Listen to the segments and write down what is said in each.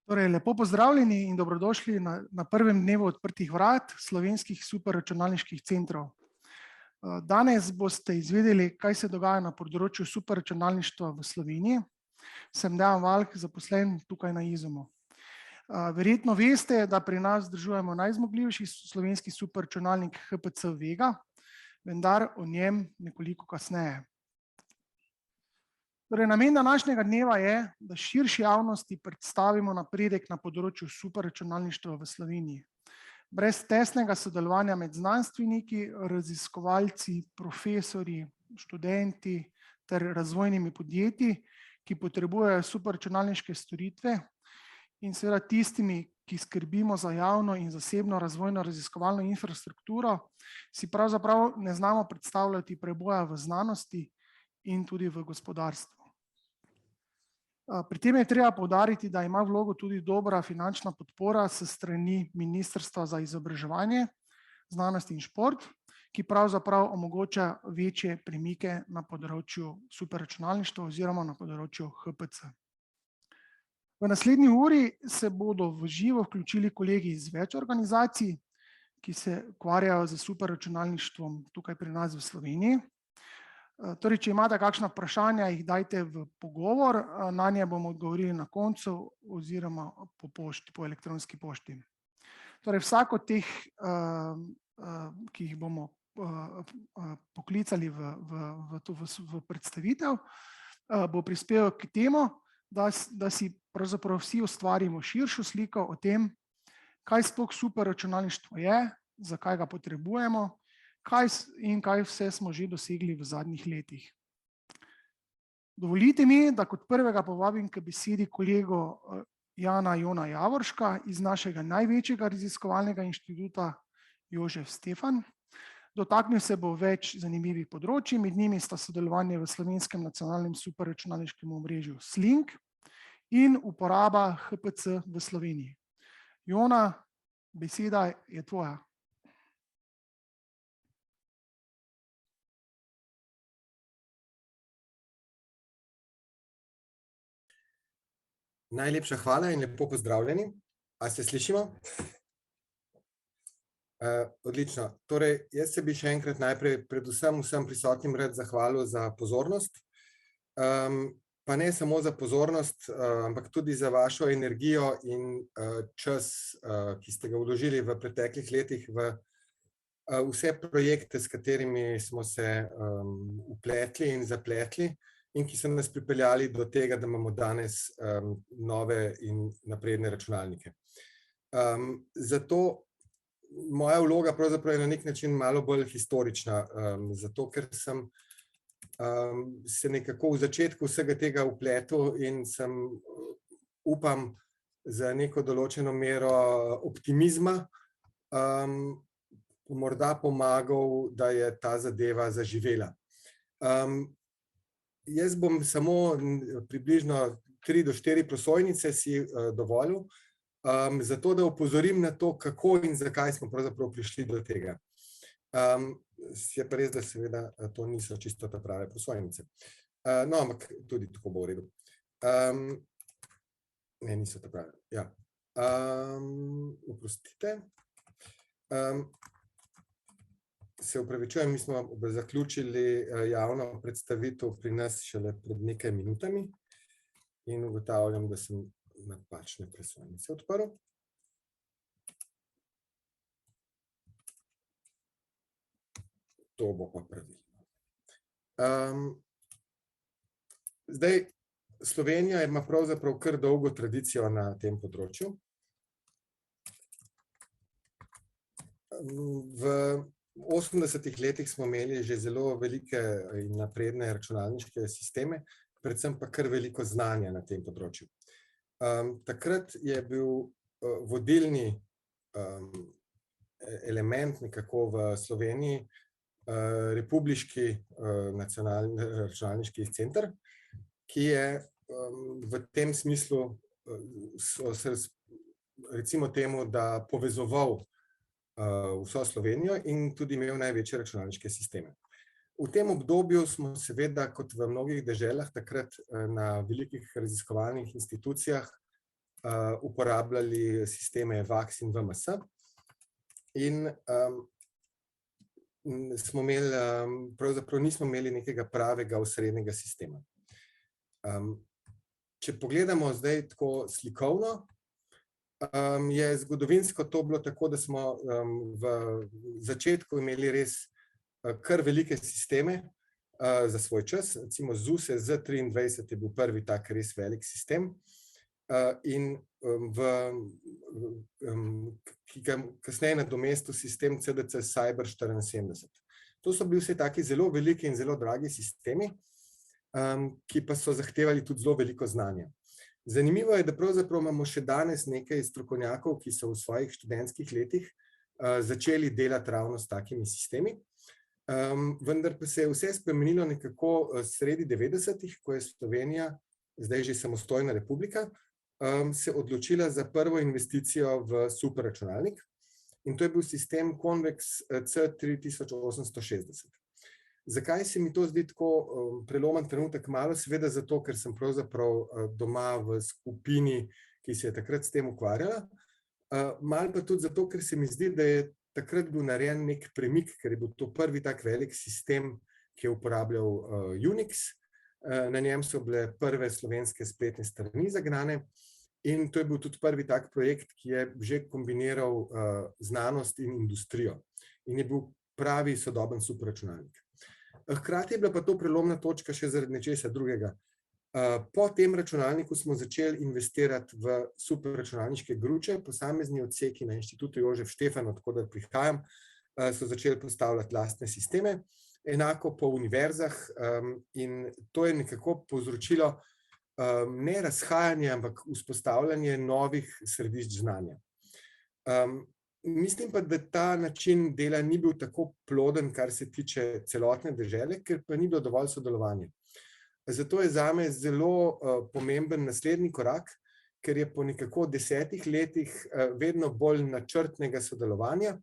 Torej, lepo pozdravljeni in dobrodošli na prvem dnevu odprtih vrat slovenskih superračunalniških centrov. Danes boste izvedeli, kaj se dogaja na področju superračunalništva v Sloveniji. Sem Dejan Valk, zaposlen tukaj na Izumu. Verjetno veste, da pri nas vzdržujemo najzmogljivejši slovenski superračunalnik HPC Vega, vendar o njem nekoliko kasneje. Torej, namen današnjega dneva je, da širši javnosti predstavimo napredek na področju superračunalništva v Sloveniji. Brez tesnega sodelovanja med znanstveniki, raziskovalci, profesorji, študenti ter razvojnimi podjetji, ki potrebujejo superračunalniške storitve, in seveda tistimi, ki skrbimo za javno in zasebno razvojno raziskovalno infrastrukturo, si pravzaprav ne znamo predstavljati preboja v znanosti in tudi v gospodarstvu. Pri tem je treba poudariti, da ima vlogo tudi dobra finančna podpora s strani Ministrstva za izobraževanje, znanost in šport, ki pravzaprav omogoča večje premike na področju superračunalništva oziroma na področju HPC. V naslednji uri se bodo v živo vključili kolegi iz več organizacij, ki se ukvarjajo z superračunalništvom tukaj pri nas v Sloveniji. Torej, če imate kakšna vprašanja, jih dajte v pogovor, na nje bomo odgovorili na koncu oziroma po pošti, po elektronski pošti. Torej, vsak od teh, ki jih bomo poklicali v predstavitev, bo prispeval k temu, da si pravzaprav vsi ustvarimo širšo sliko o tem, kaj sploh superračunalništvo je, zakaj ga potrebujemo, kaj vse smo že dosegli v zadnjih letih. Dovolite mi, da kot prvega povabim k besedi kolego Jona Javorška iz našega največjega raziskovalnega inštituta Jožef Stefan. Dotaknil se bo več zanimivih področij, med njimi sta sodelovanje v Slovenskem nacionalnem superračunalniškem omrežju SLINK in uporaba HPC v Sloveniji. Jona, beseda je tvoja. Najlepša hvala in lepo pozdravljeni. A se slišimo? Odlično. Torej, jaz se bi še enkrat najprej predvsem vsem prisotnim rad zahvalil za pozornost. Pa ne samo za pozornost, ampak tudi za vašo energijo in čas, ki ste ga vložili v preteklih letih v vse projekte, s katerimi smo se vpletli in zapletli, in ki so nas pripeljali do tega, da imamo danes nove in napredne računalnike. Zato moja vloga pravzaprav je na nek način malo bolj historična, zato ker sem se nekako v začetku vsega tega vpletel in sem, upam, za neko določeno mero optimizma morda pomagal, da je ta zadeva zaživela. Jaz bom samo približno 3 do 4 prosojnice si dovolil, zato da opozorim na to, kako in zakaj smo pravzaprav prišli do tega. Je pa res, da seveda to niso čisto ta prave prosojnice. No, ampak tudi tako bo v redu. Ne, niso ta prave, ja. Oprostite. Se opravičujem, mi smo zaključili javno predstavitev pri nas šele pred nekaj minutami in ugotavljam, da sem napačne prosojnice odprl. To bo pa pravilno. Zdaj, Slovenija ima pravzaprav kar dolgo tradicijo na tem področju. V 80. letih smo imeli že zelo velike in napredne računalniške sisteme, predvsem pa kar veliko znanja na tem področju. Takrat je bil vodilni element nekako v Sloveniji Republiški nacionalni računalniški center, ki je v tem smislu, recimo temu, da povezoval vso Slovenijo in tudi imel največje računalniške sisteme. V tem obdobju smo seveda, kot v mnogih deželah, takrat na velikih raziskovalnih institucijah uporabljali sisteme VAX in VMS. In pravzaprav nismo imeli nekega pravega osrednjega sistema. Če pogledamo zdaj tako slikovno, je zgodovinsko to bilo tako, da smo v začetku imeli res kar velike sisteme za svoj čas. Recimo ZUSE Z23 je bil prvi tak res velik sistem in ki ga kasneje nadomestil sistem CDC Cyber 74. To so bili vse taki zelo veliki in zelo dragi sistemi, ki pa so zahtevali tudi zelo veliko znanja. Zanimivo je, da pravzaprav imamo še danes nekaj strokovnjakov, ki so v svojih študentskih letih začeli delati ravno s takimi sistemi, vendar pa se je vse spremenilo nekako sredi 90-ih, ko je Slovenija, zdaj že samostojna republika, se odločila za prvo investicijo v superračunalnik in to je bil sistem Convex C3860. Zakaj se mi to zdi tako prelomen trenutek? Malo seveda zato, ker sem pravzaprav doma v skupini, ki se je takrat s tem ukvarjala. Malo pa tudi zato, ker se mi zdi, da je takrat bil narejen nek premik, ker je bil to prvi tak velik sistem, ki je uporabljal Unix. Na njem so bile prve slovenske spletne strani zagnane in to je bil tudi prvi tak projekt, ki je že kombiniral znanost in industrijo in je bil pravi sodoben superračunalnik. Hkrati je bila pa to prelomna točka še zaradi nečesa drugega. Po tem računalniku smo začeli investirati v superračunalniške gruče, posamezni odseki na Inštitutu Jožef Stefan, od koder prihajam, so začeli postavljati lastne sisteme, enako po univerzah in to je nekako povzročilo ne razhajanje, ampak vzpostavljanje novih središč znanja. Mislim pa, da ta način dela ni bil tako ploden, kar se tiče celotne dežele, ker pa ni bilo dovolj sodelovanja. Zato je zame zelo pomemben naslednji korak, ker je po nekako 10 letih vedno bolj načrtnega sodelovanja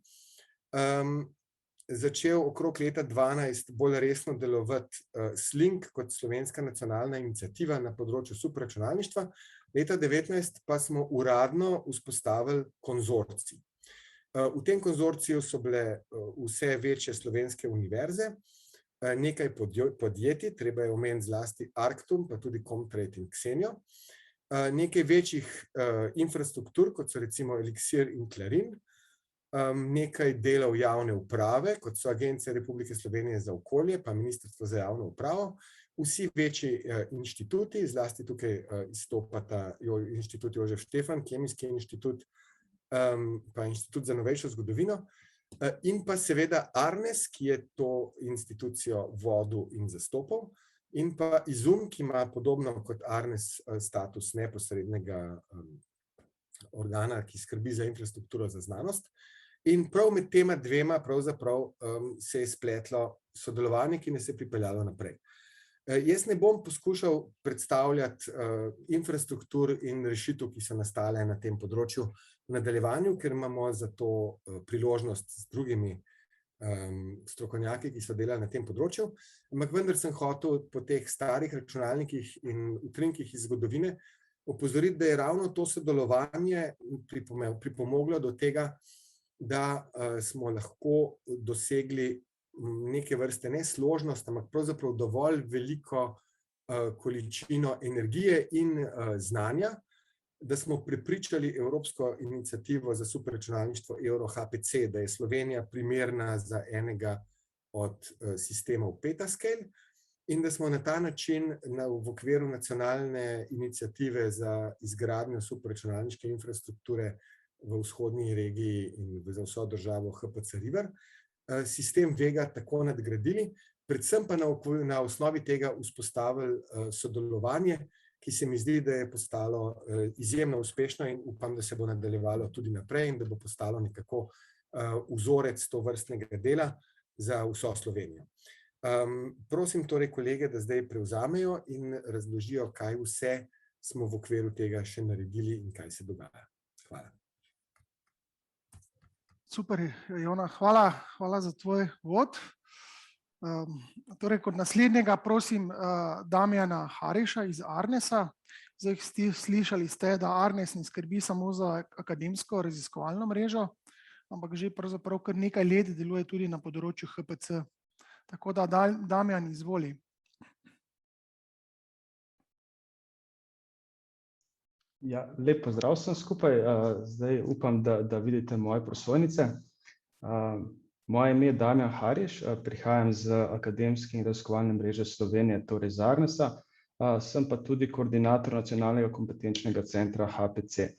začel okrog leta 2012 bolj resno delovati SLINK kot Slovenska nacionalna iniciativa na področju superračunalništva. Leta 2019 pa smo uradno vzpostavili konzorcij. V tem konzorciju so bile vse večje slovenske univerze, nekaj podjetij, treba je omeniti zlasti Arctum, pa tudi Comtrade in Xenio, nekaj večjih infrastruktur, kot so recimo Elixir in Clarin, nekaj delov javne uprave, kot so Agencija Republike Slovenije za okolje, pa Ministrstvo za javno upravo, vsi večji inštituti, zlasti tukaj izstopata Inštitut Jožef Stefan, Kemijski inštitut, pa Inštitut za novejšo zgodovino, in pa seveda Arnes, ki je to institucijo vodil in zastopal, in pa Izum, ki ima podobno kot Arnes status neposrednega organa, ki skrbi za infrastrukturo za znanost. In prav med tema dvema pravzaprav se je spletlo sodelovanje, ki nas je pripeljalo naprej. Jaz ne bom poskušal predstavljati infrastruktur in rešitev, ki so nastale na tem področju v nadaljevanju, ker imamo za to priložnost s drugimi strokovnjaki, ki so delali na tem področju, ampak vendar sem hotel po teh starih računalnikih in utrinkih iz zgodovine opozoriti, da je ravno to sodelovanje pripomoglo do tega, da smo lahko dosegli neke vrste ne složnost, ampak pravzaprav dovolj veliko količino energije in znanja, da smo prepričali Evropsko inicijativo za superračunalništvo EuroHPC, da je Slovenija primerna za enega od sistemov Petascale in da smo na ta način v okviru nacionalne inicijative za izgradnjo superračunalniške infrastrukture v vzhodni regiji in za vso državo HPC River sistem Vega tako nadgradili, predvsem pa na osnovi tega vzpostavili sodelovanje, ki se mi zdi, da je postalo izjemno uspešno in upam, da se bo nadaljevalo tudi naprej in da bo postalo nekako vzorec tovrstnega dela za vso Slovenijo. Prosim torej kolege, da zdaj prevzamejo in razložijo, kaj vse smo v okviru tega še naredili in kaj se dogaja. Hvala. Super, Jona, hvala za tvoj uvod. Torej, kot naslednjega prosim Damjana Hariša iz Arnesa, Zdaj, slišali ste, da Arnes ne skrbi samo za akademsko raziskovalno mrežo, ampak že pravzaprav kar nekaj let deluje tudi na področju HPC. Tako da, Damjan, izvoli. Ja, lep pozdrav vsem skupaj. Zdaj upam, da vidite moje prosojnice. Moje ime je Damjan Hariš, prihajam z Akademske in raziskovalne mreže Slovenije, torej z Arnesa, sem pa tudi koordinator Nacionalnega kompetenčnega centra HPC.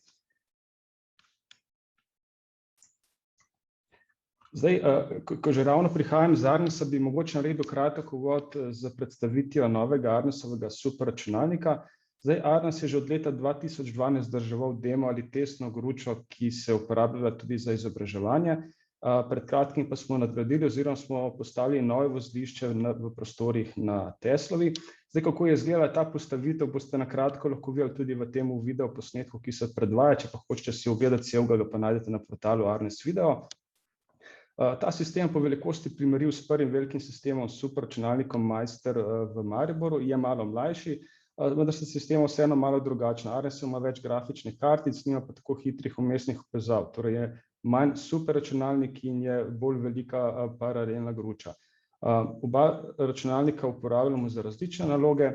Zdaj, ko že ravno prihajam z Arnesa, bi mogoče naredil kratek uvod za predstavitvijo novega Arnesovega superračunalnika. Zdaj, Arnes je že od leta 2012 vzdrževal demo ali testno gručo, ki se je uporabljala tudi za izobraževanje. Pred kratkim pa smo nadgradili oziroma smo postavili novo vozlišče v prostorih na Teslovi. Zdaj, kako je izgledala ta postavitev, boste na kratko lahko videli tudi v tem video posnetku, ki se predvaja. Če pa hočete si ogledati celega, ga pa najdete na portalu Arnes Video. Ta sistem po velikosti primerljiv s prvim velikim sistemom superračunalnikom Meister v Mariboru, je malo mlajši, vendar se sistem vseeno malo drugačen. Arnes ima več grafičnih kartic, nima pa tako hitrih vmesnih povezav, torej je manj superračunalnik in je bolj velika paralelna gruča. Oba računalnika uporabljamo za različne naloge.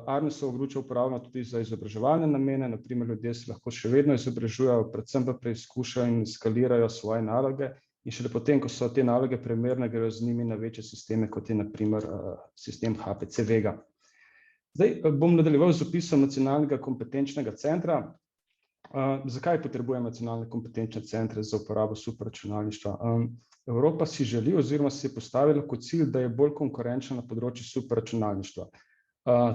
Arnesovo gručo uporabljamo tudi za izobraževalne namene, na primer ljudje se lahko še vedno izobražujejo, predvsem pa preizkušajo in skalirajo svoje naloge in šele potem, ko so te naloge primerne, grejo z njimi na večje sisteme, kot je na primer sistem HPC Vega. Zdaj bom nadaljeval z opisom Nacionalnega kompetenčnega centra. Zakaj potrebujemo nacionalne kompetenčne centre za uporabo superračunalništva? Evropa si želi oziroma si je postavila kot cilj, da je bolj konkurenčna na področju superračunalništva.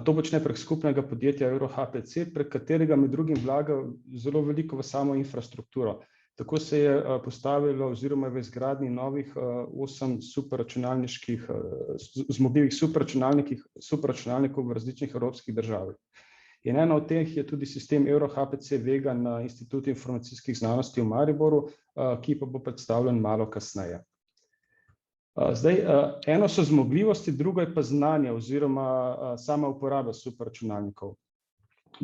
To počne prek skupnega podjetja EuroHPC, prek katerega med drugim vlaga zelo veliko v samo infrastrukturo. Tako se je postavilo oziroma v izgradnji novih 8 superračunalniških, zmogljivih superračunalnikov v različnih evropskih državah. In ena od teh je tudi sistem EuroHPC Vega na Institutu informacijskih znanosti v Mariboru, ki pa bo predstavljen malo kasneje. Zdaj, eno so zmogljivosti, drugo je pa znanje oziroma sama uporaba superračunalnikov.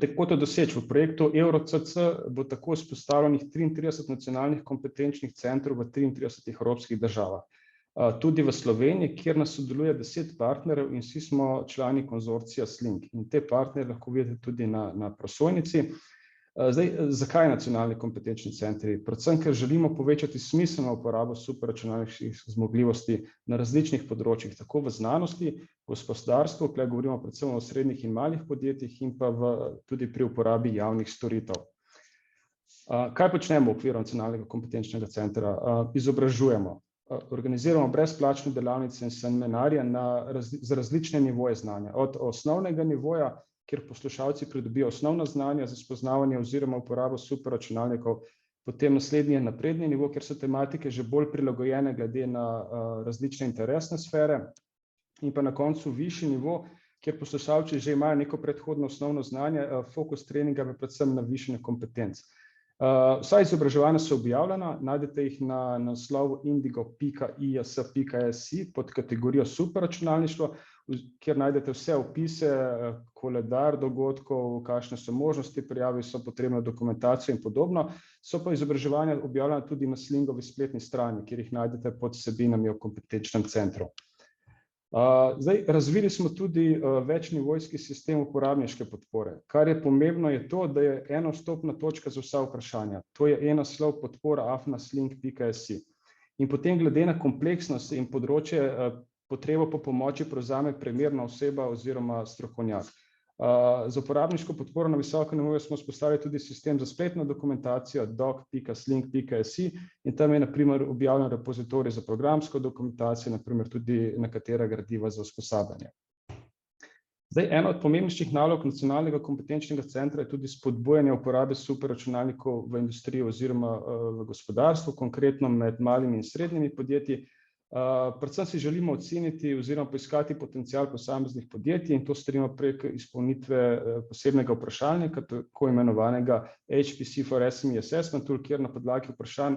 Kako to doseči? V projektu EuroCC bo tako vzpostavljenih 33 nacionalnih kompetenčnih centrov v 33 evropskih državah. Tudi v Sloveniji, kjer nas sodeluje 10 partnerjev in vsi smo člani konzorcija Slink. In te partnerje lahko vidite tudi na prosojnici. Zdaj, zakaj nacionalni kompetenčni centri? Predvsem, ker želimo povečati smiselno uporabo superračunalniških zmogljivosti na različnih področjih, tako v znanosti, gospodarstvu, tukaj govorimo predvsem o srednjih in malih podjetjih in pa tudi pri uporabi javnih storitev. Kaj počnemo v okviru nacionalnega kompetenčnega centra? Izobražujemo, organiziramo brezplačne delavnice in seminarje za različne nivoje znanja, od osnovnega nivoja, kjer poslušalci pridobijo osnovna znanja za spoznavanje oziroma uporabo superračunalnikov, potem naslednji je napredni nivo, kjer so tematike že bolj prilagojene glede na različne interesne sfere, in pa na koncu višji nivo, kjer poslušalci že imajo neko predhodno osnovno znanje, fokus treninga je predvsem na višanje kompetenc. Vsa izobraževanja so objavljena, najdete jih na naslovu indigo.is.si pod kategorijo superračunalništvo, kjer najdete vse opise, koledar dogodkov, kakšne so možnosti prijave, so potrebne dokumentacije in podobno. So pa izobraževanja objavljena tudi na Slinkovi spletni strani, kjer jih najdete pod vsebinami o kompetenčnem centru. Zdaj, razvili smo tudi večnivojski sistem uporabniške podpore. Kar je pomembno je to, da je ena vstopna točka za vsa vprašanja. To je en naslov podpora@slink.si. In potem glede na kompleksnost in področje potrebo po pomoči prevzame primerna oseba oziroma strokovnjak. Za uporabniško podporo na visokem nivoju smo vzpostavili tudi sistem za spletno dokumentacijo doc.slink.si in tam je na primer objavljen repozitorij za programsko dokumentacijo, na primer tudi nekatera gradiva za usposabljanje. Zdaj, ena od pomembnejših nalog nacionalnega kompetenčnega centra je tudi spodbujanje uporabe superračunalnikov v industriji oziroma v gospodarstvu, konkretno med malimi in srednjimi podjetji. Predvsem si želimo oceniti oziroma poiskati potencial posameznih podjetij in to storimo prek izpolnitve posebnega vprašalnika, tako imenovanega HPC for SME Assessment Tool, kjer na podlagi vprašanj,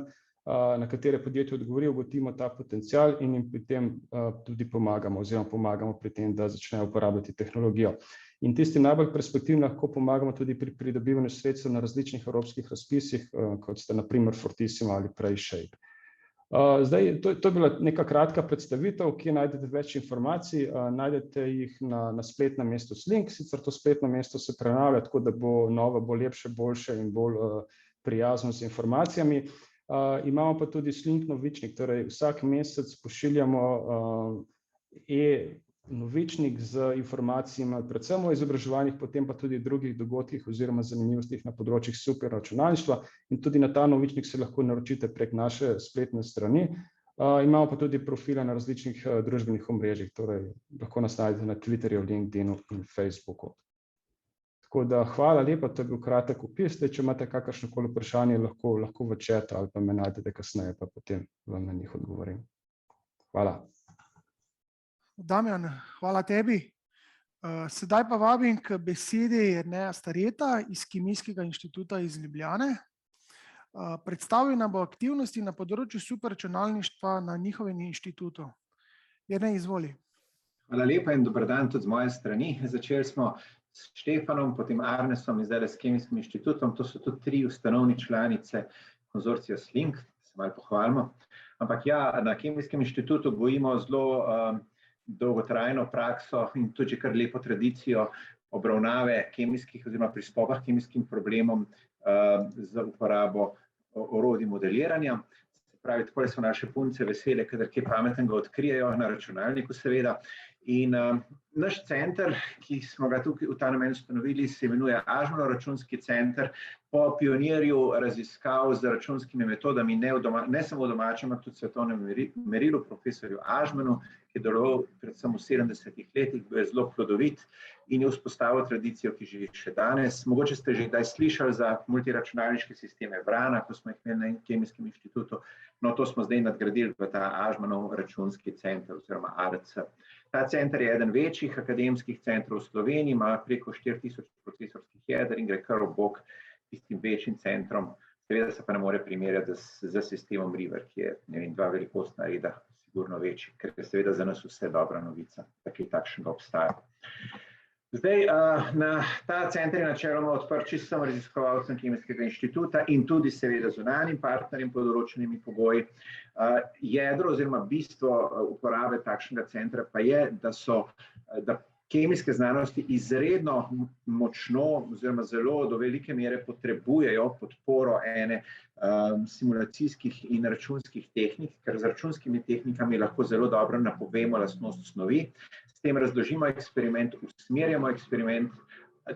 na katere podjetje odgovorijo, ugotovimo ta potencial in jim pri tem tudi pomagamo oziroma pomagamo pri tem, da začnejo uporabljati tehnologijo. In tistim najbolj perspektivnim lahko pomagamo tudi pri pridobivanju sredstev na različnih evropskih razpisih, kot sta na primer Fortissimo ali prej Shape. Zdaj, to je bila neka kratka predstavitev, kjer najdete več informacij, najdete jih na spletnem mestu Slink, sicer to spletno mesto se prenavlja, tako da bo novo, bo lepše, boljše in bolj prijazno z informacijami. Imamo pa tudi Slink novičnik, torej vsak mesec pošiljamo novičnik z informacijami, predvsem o izobraževanjih, potem pa tudi drugih dogodkih oziroma zanimivostih na področjih superračunalništva, in tudi na ta novičnik se lahko naročite prek naše spletne strani. Imamo pa tudi profile na različnih družbenih omrežjih, torej lahko nas najdete na Twitterju, LinkedInu in Facebooku. Tako da hvala lepa, to je bil kratek opis. Če imate kakršnokoli vprašanje, lahko v chatu ali pa me najdete kasneje, pa potem vam na njih odgovorim. Hvala. Damjan, hvala tebi. Sedaj pa vabim k besedi Jerneja Stareta iz Kemijskega inštituta iz Ljubljane. Predstavil nam bo aktivnosti na področju superračunalništva na njihovem inštitutu. Jernej, izvoli. Hvala lepa in dober dan tudi z moje strani. Začeli smo s Štefanom, potem Arnesom in zdaj s Kemijskim inštitutom. To so tudi 3 ustanovni članice konzorcija Slink, se malo pohvalimo. Ampak ja, na Kemijskem inštitutu gojimo zelo dolgotrajno prakso in tudi kar lepo tradicijo obravnave kemijskih oziroma pristopa k kemijskim problemom za uporabo orodij modeliranja. Se pravi, takole so naše punce vesele, kadar kaj pametnega odkrijejo na računalniku seveda. In naš center, ki smo ga tukaj v ta namen ustanovili, se imenuje Ažmano računski center po pionirju raziskav z računskimi metodami, ne samo v domačem, ampak tudi v svetovnem merilu, profesorju Ažmanu, ki je deloval predvsem v 70-ih letih, bil je zelo plodovit in je vzpostavil tradicijo, ki živi še danes. Mogoče ste že kdaj slišali za multiračunalniške sisteme Vrana, ko smo jih imeli na Kemijskem inštitutu. No, to smo zdaj nadgradili v ta Ažmanov računski center oziroma ARC. Ta center je eden večjih akademskih centrov v Sloveniji, ima preko 4000 procesorskih jeder in gre kar ob bok tistim večjim centrom. Seveda se pa ne more primerjati z sistemom River, ki je, ne vem, 2 velikostna reda, sigurno večji, ker je seveda za nas vse dobra novica, da kaj takšnega obstaja. Zdaj, ta center je načeloma odprt čisto raziskovalcem Kemijskega inštituta in tudi seveda zunanjim partnerjem pod določenimi pogoji. Jedro oziroma bistvo uporabe takšnega centra pa je, da kemijske znanosti izredno močno oziroma zelo do velike mere potrebujejo podporo ene simulacijskih in računskih tehnik, ker z računskimi tehnikami lahko zelo dobro napovemo lastnost snovi. S tem razložimo eksperiment, usmerjamo eksperiment,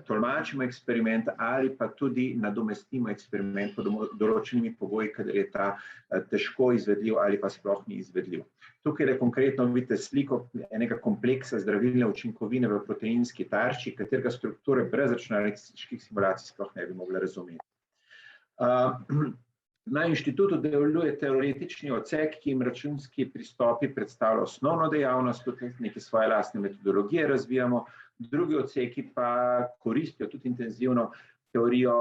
tolmačimo eksperiment ali pa tudi nadomestimo eksperiment pod določenimi pogoji, kadar je ta težko izvedljiv ali pa sploh ni izvedljiv. Tukaj konkretno vidite sliko enega kompleksa zdravilne učinkovine v proteinski tarči, katerega strukture brez računalniških simulacij sploh ne bi mogli razumeti. Na inštitutu deluje teoretični odsek, ki jim računski pristopi predstavlja osnovno dejavnost, tudi neke svoje lastne metodologije razvijamo, drugi odseki pa koristijo tudi intenzivno teorijo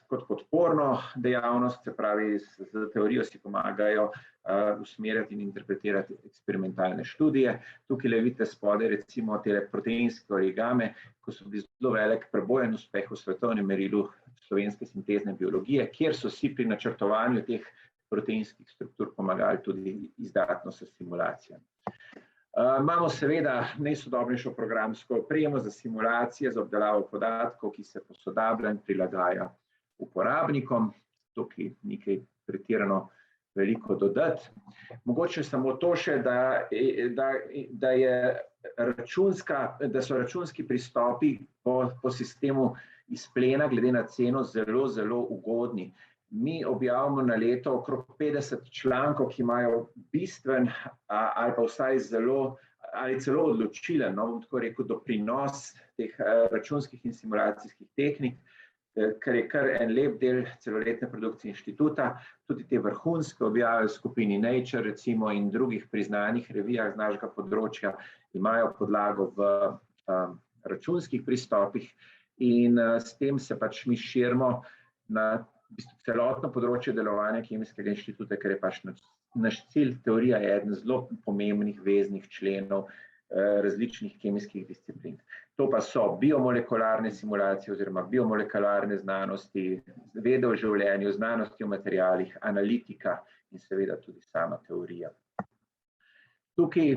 kot podporno dejavnost, se pravi, z teorijo si pomagajo usmerjati in interpretirati eksperimentalne študije. Tukaj le vidite spodaj recimo te proteinske origame, ko so bili zelo velik prebojen uspeh v svetovnem merilu slovenske sintezne biologije, kjer so si pri načrtovanju teh proteinskih struktur pomagali tudi izdatno s simulacijami. Imamo seveda najsodobnejšo programsko opremo za simulacije, za obdelavo podatkov, ki se posodablja in prilagaja uporabnikom. Tukaj nekaj pretirano veliko dodati. Mogoče samo to še, da so računski pristopi po sistemu izplena glede na ceno zelo, zelo ugodni. Mi objavimo na leto okrog 50 člankov, ki imajo bistven ali pa vsaj zelo ali celo odločilen, bom tako rekel, doprinos teh računskih in simulacijskih tehnik, kar je kar en lep del celoletne produkcije inštituta. Tudi te vrhunske objave v skupini Nature recimo in drugih priznanih revijah z našega področja imajo podlago v računskih pristopih in s tem se pač mi širimo na celotno področje delovanja Kemijskega inštituta, ker je pač naš cilj, teorija je eden zelo pomembnih veznih členov različnih kemijskih disciplin. To pa so biomolekularne simulacije oziroma biomolekularne znanosti, vede o življenju, znanosti o materialih, analitika in seveda tudi sama teorija. Tukaj,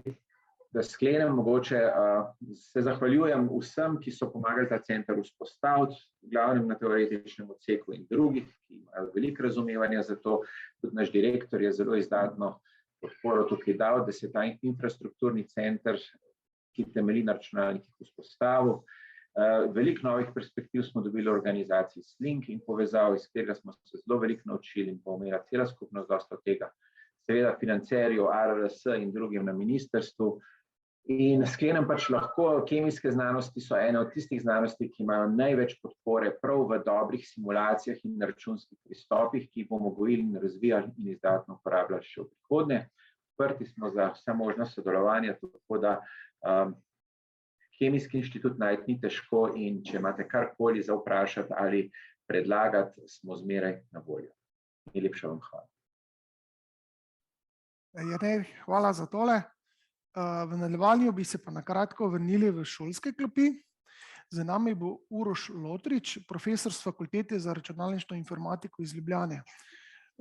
da sklenem, mogoče se zahvaljujem vsem, ki so pomagali ta center vzpostaviti, v glavnem na teoretičnem odseku in drugih, ki imajo veliko razumevanja za to. Tudi naš direktor je zelo izdatno podporo tukaj dal, da se ta infrastrukturni center, ki temelji na računalnikih, vzpostavil. Veliko novih perspektiv smo dobili v organizaciji Slink in povezav, iz katerega smo se zelo veliko naučili in pa imela cela skupnost dosta od tega. Seveda financerjev, ARRS in drugim na ministrstvu. In sklenem pač lahko, kemijske znanosti so ene od tistih znanosti, ki imajo največ podpore prav v dobrih simulacijah in računskih pristopih, ki jih bomo gojili in razvijali in izdatno uporabljali še v prihodnje. Odprti smo za vsa možna sodelovanja, tako da Kemijski inštitut najti ni težko in če imate karkoli za vprašati ali predlagati, smo zmeraj na voljo. Najlepša vam hvala. Jernej, hvala za tole. V nadaljevanju bi se pa na kratko vrnili v šolske klopi. Z nami bo Uroš Lotrič, profesor s Fakultete za računalništvo in informatiko iz Ljubljane.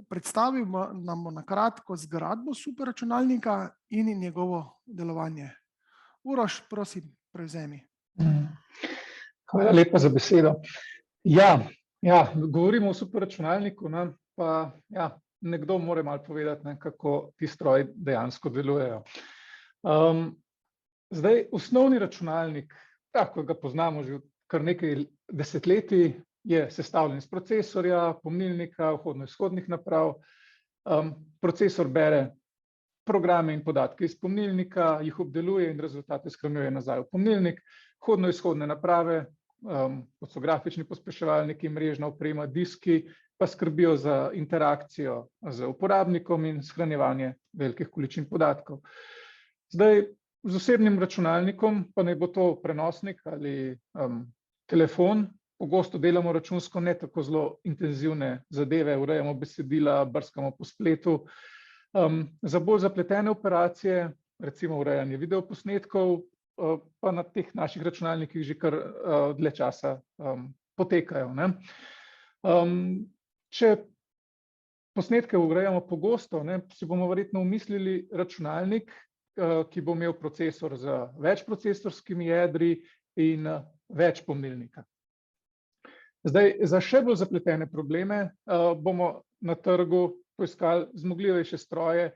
Predstavil nam bo na kratko zgradbo superračunalnika in njegovo delovanje. Uroš, prosim, prevzemi. Hvala lepa za besedo. Ja, govorimo o superračunalniku, pa nekdo mora malo povedati, kako ti stroji dejansko delujejo. Zdaj, osnovni računalnik, tako ga poznamo že kar nekaj desetletij, je sestavljen iz procesorja, pomnilnika, vhodno-izhodnih naprav. Procesor bere programe in podatke iz pomnilnika, jih obdeluje in rezultate shranjuje nazaj v pomnilnik. Vhodno-izhodne naprave, kot so grafični pospeševalniki, mrežna oprema, diski, pa skrbijo za interakcijo z uporabnikom in shranjevanje velikih količin podatkov. Zdaj, z osebnim računalnikom, pa naj bo to prenosnik ali telefon, pogosto delamo računsko ne tako zelo intenzivne zadeve, urejamo besedila, brskamo po spletu. Za bolj zapletene operacije, recimo urejanje videoposnetkov, pa na teh naših računalnikih že kar dlje časa potekajo. Če posnetke urejamo pogosto, si bomo verjetno umislili računalnik, ki bo imel procesor z več procesorskimi jedri in več pomnilnika. Zdaj, za še bolj zapletene probleme bomo na trgu poiskali zmogljivejše stroje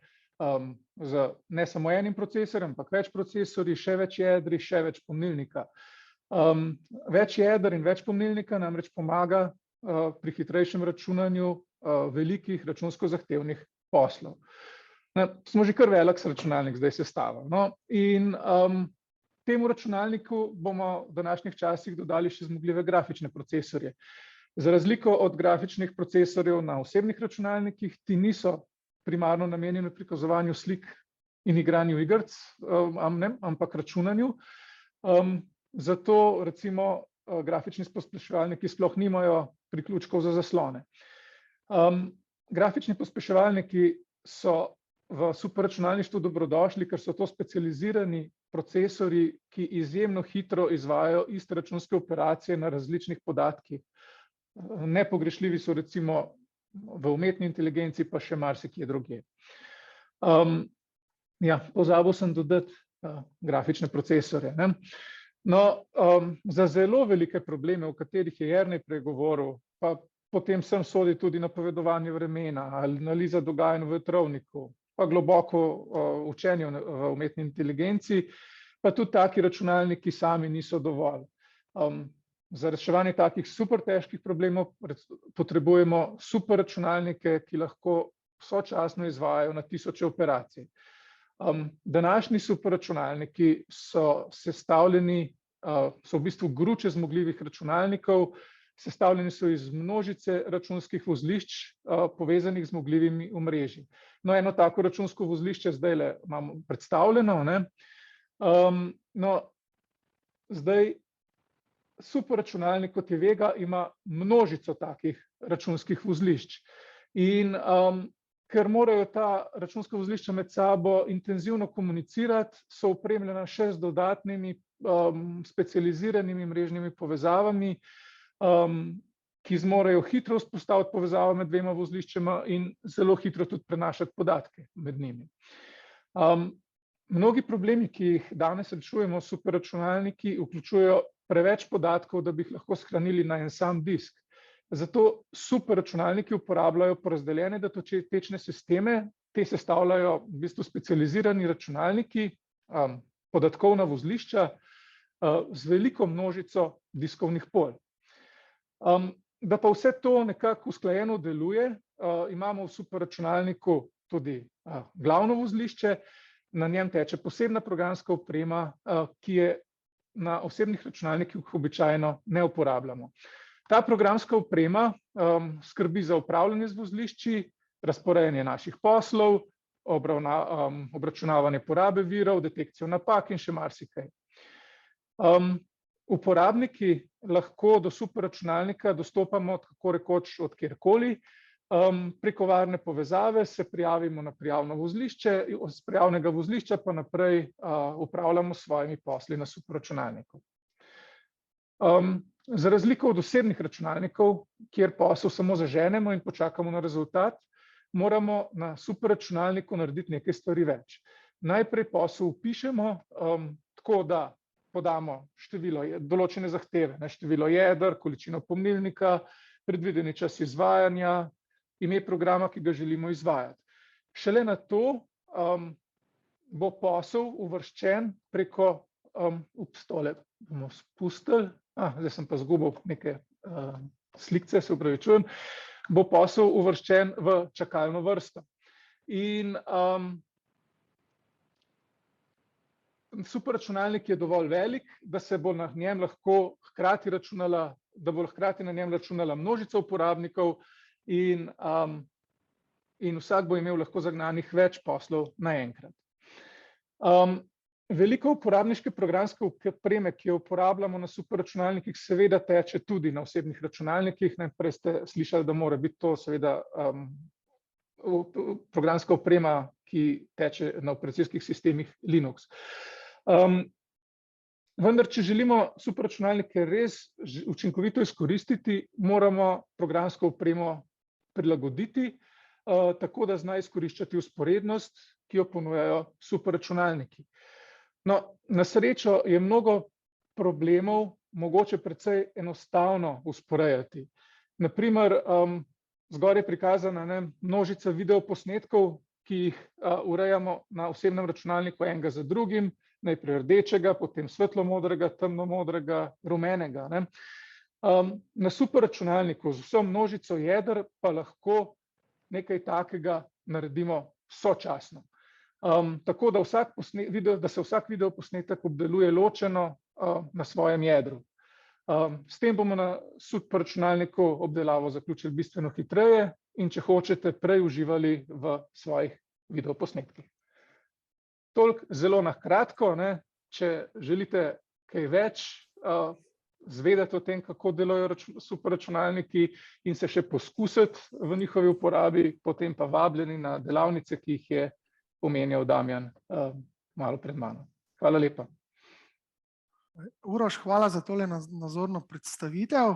z ne samo enim procesorjem, ampak več procesorji, še več jedri, še več pomnilnika. Več jeder in več pomnilnika namreč pomaga pri hitrejšem računanju velikih računsko zahtevnih poslov. Smo že kar velik računalnik zdaj sestavili. In temu računalniku bomo v današnjih časih dodali še zmogljive grafične procesorje. Za razliko od grafičnih procesorjev na osebnih računalnikih, ti niso primarno namenjeni prikazovanju slik in igranju igric, ampak računanju. Zato recimo grafični pospeševalniki sploh nimajo priključkov za zaslone. Grafični pospeševalniki so v superračunalništvu dobrodošli, ker so to specializirani procesori, ki izjemno hitro izvajajo iste računske operacije na različnih podatkih. Nepogrešljivi so recimo v umetni inteligenci, pa še marsikje drugje. Pozabil sem dodati grafične procesorje. Za zelo velike probleme, o katerih je Jernej pregovoril, pa potem sem sodi tudi napovedovanje vremena, analiza dogajanj v vetrovniku, pa globoko učenje v umetni inteligenci, pa tudi taki računalniki sami niso dovolj. Za reševanje takih super težkih problemov potrebujemo super računalnike, ki lahko sočasno izvajajo na tisoče operacij. Današnji super računalniki so sestavljeni, so v bistvu gruče zmogljivih računalnikov, sestavljeni so iz množice računskih vozlišč, povezanih z zmogljivimi omrežji. Eno tako računsko vozlišče zdaj imamo predstavljeno. Zdaj, superračunalnik kot je Vega ima množico takih računskih vozlišč. In ker morajo ta računska vozlišča med sabo intenzivno komunicirati, so opremljena še z dodatnimi specializiranimi mrežnimi povezavami, ki zmorejo hitro vzpostaviti povezavo med dvema vozliščema in zelo hitro tudi prenašati podatke med njimi. Mnogi problemi, ki jih danes rešujemo s superračunalniki, vključujejo preveč podatkov, da bi jih lahko shranili na en sam disk. Zato superračunalniki uporabljajo porazdeljene datotečne sisteme, te sestavljajo v bistvu specializirani računalniki, podatkovna vozlišča z veliko množico diskovnih polj. Da pa vse to nekako usklajeno deluje, imamo v superračunalniku tudi glavno vozlišče, na njem teče posebna programska oprema, ki je na osebnih računalnikih običajno ne uporabljamo. Ta programska oprema skrbi za upravljanje z vozlišči, razporejanje naših poslov, obračunavanje porabe virov, detekcijo napak in še marsikaj. Uporabniki lahko do superračunalnika dostopamo tako rekoč od kjerkoli. Preko varne povezave se prijavimo na prijavno vozlišče, z prijavnega vozlišča pa naprej upravljamo s svojimi posli na superračunalniku. Za razliko od osebnih računalnikov, kjer posel samo zaženemo in počakamo na rezultat, moramo na superračunalniku narediti nekaj stvari več. Najprej posel vpišemo, tako da podamo določene zahteve, število jeder, količino pomnilnika, predvideni čas izvajanja, ime programa, ki ga želimo izvajati. Šele na to bo posel uvrščen preko, tole bomo spustili, zdaj sem pa zgubil neke slikce, se opravičujem, bo posel uvrščen v čakalno vrsto. In superračunalnik je dovolj velik, da se bo na njem lahko hkrati računala, da bo hkrati na njem računala množica uporabnikov in vsak bo imel lahko zagnanih več poslov naenkrat. Veliko uporabniške programske opreme, ki jo uporabljamo na superračunalnikih, seveda teče tudi na osebnih računalnikih. Najprej ste slišali, da mora biti to seveda programska oprema, ki teče na operacijskih sistemih Linux. Vendar, če želimo superračunalnike res učinkovito izkoristiti, moramo programsko opremo prilagoditi, tako da zna izkoriščati vzporednost, ki jo ponujajo superračunalniki. No, na srečo je mnogo problemov mogoče precej enostavno usporejati. Naprimer, zgoraj je prikazana množica videoposnetkov, ki jih urejamo na osebnem računalniku enega za drugim, najprej rdečega, potem svetlomodrega, temnomodrega, rumenega. Na superračunalniku z vso množico jeder pa lahko nekaj takega naredimo sočasno. Tako da se vsak videoposnetek obdeluje ločeno na svojem jedru. S tem bomo na superračunalniku obdelavo zaključili bistveno hitreje in če hočete prej uživali v svojih videoposnetkih. Toliko zelo na kratko, če želite kaj več zvedeti o tem, kako delujejo superračunalniki in se še poskusiti v njihovi uporabi, potem pa vabljeni na delavnice, ki jih je omenjal Damjan malo pred mano. Hvala lepa. Uroš, hvala za tole nazorno predstavitev.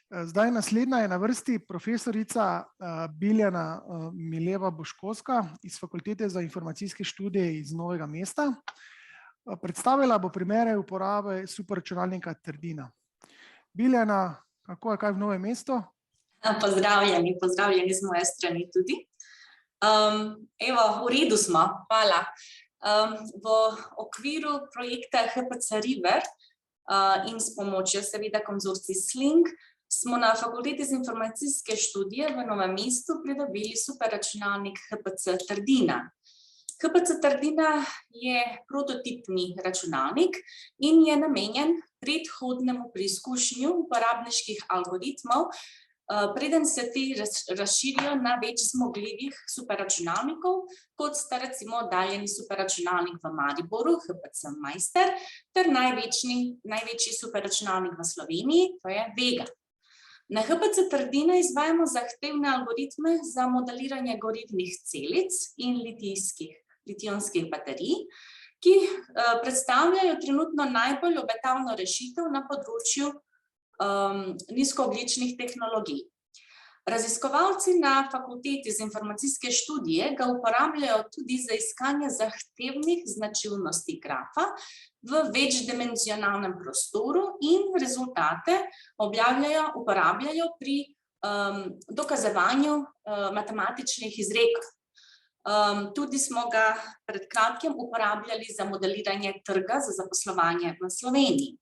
Zdaj naslednja je na vrsti profesorica Biljana Mileva-Boškovska iz Fakultete za informacijske študije iz Novega mesta. Predstavila bo primere uporabe superračunalnika Trdina. Biljana, kako je kaj v Novem mestu? Pozdravljeni z moje strani tudi. Evo, v redu smo, hvala. V okviru projekta HPC River in s pomočjo seveda konzorcij Slink smo na Fakulteti za informacijske študije v Novem mestu pridobili superračunalnik HPC Trdina. HPC Trdina je prototipni računalnik in je namenjen predhodnemu preizkušnju uporabniških algoritmov, preden se ti razširijo na več zmogljivih superračunalnikov, kot sta recimo oddaljeni superračunalnik v Mariboru, HPC Meister, ter največji superračunalnik v Sloveniji, to je Vega. Na HPC Trdina izvajamo zahtevne algoritme za modeliranje gorivnih celic in litij-ionskih baterij, ki predstavljajo trenutno najbolj obetavno rešitev na področju nizkoogljičnih tehnologij. Raziskovalci na Fakulteti za informacijske študije ga uporabljajo tudi za iskanje zahtevnih značilnosti grafa v večdimenzionalnem prostoru in rezultate uporabljajo pri dokazovanju matematičnih izrekov. Tudi smo ga pred kratkim uporabljali za modeliranje trga za zaposlovanje v Sloveniji.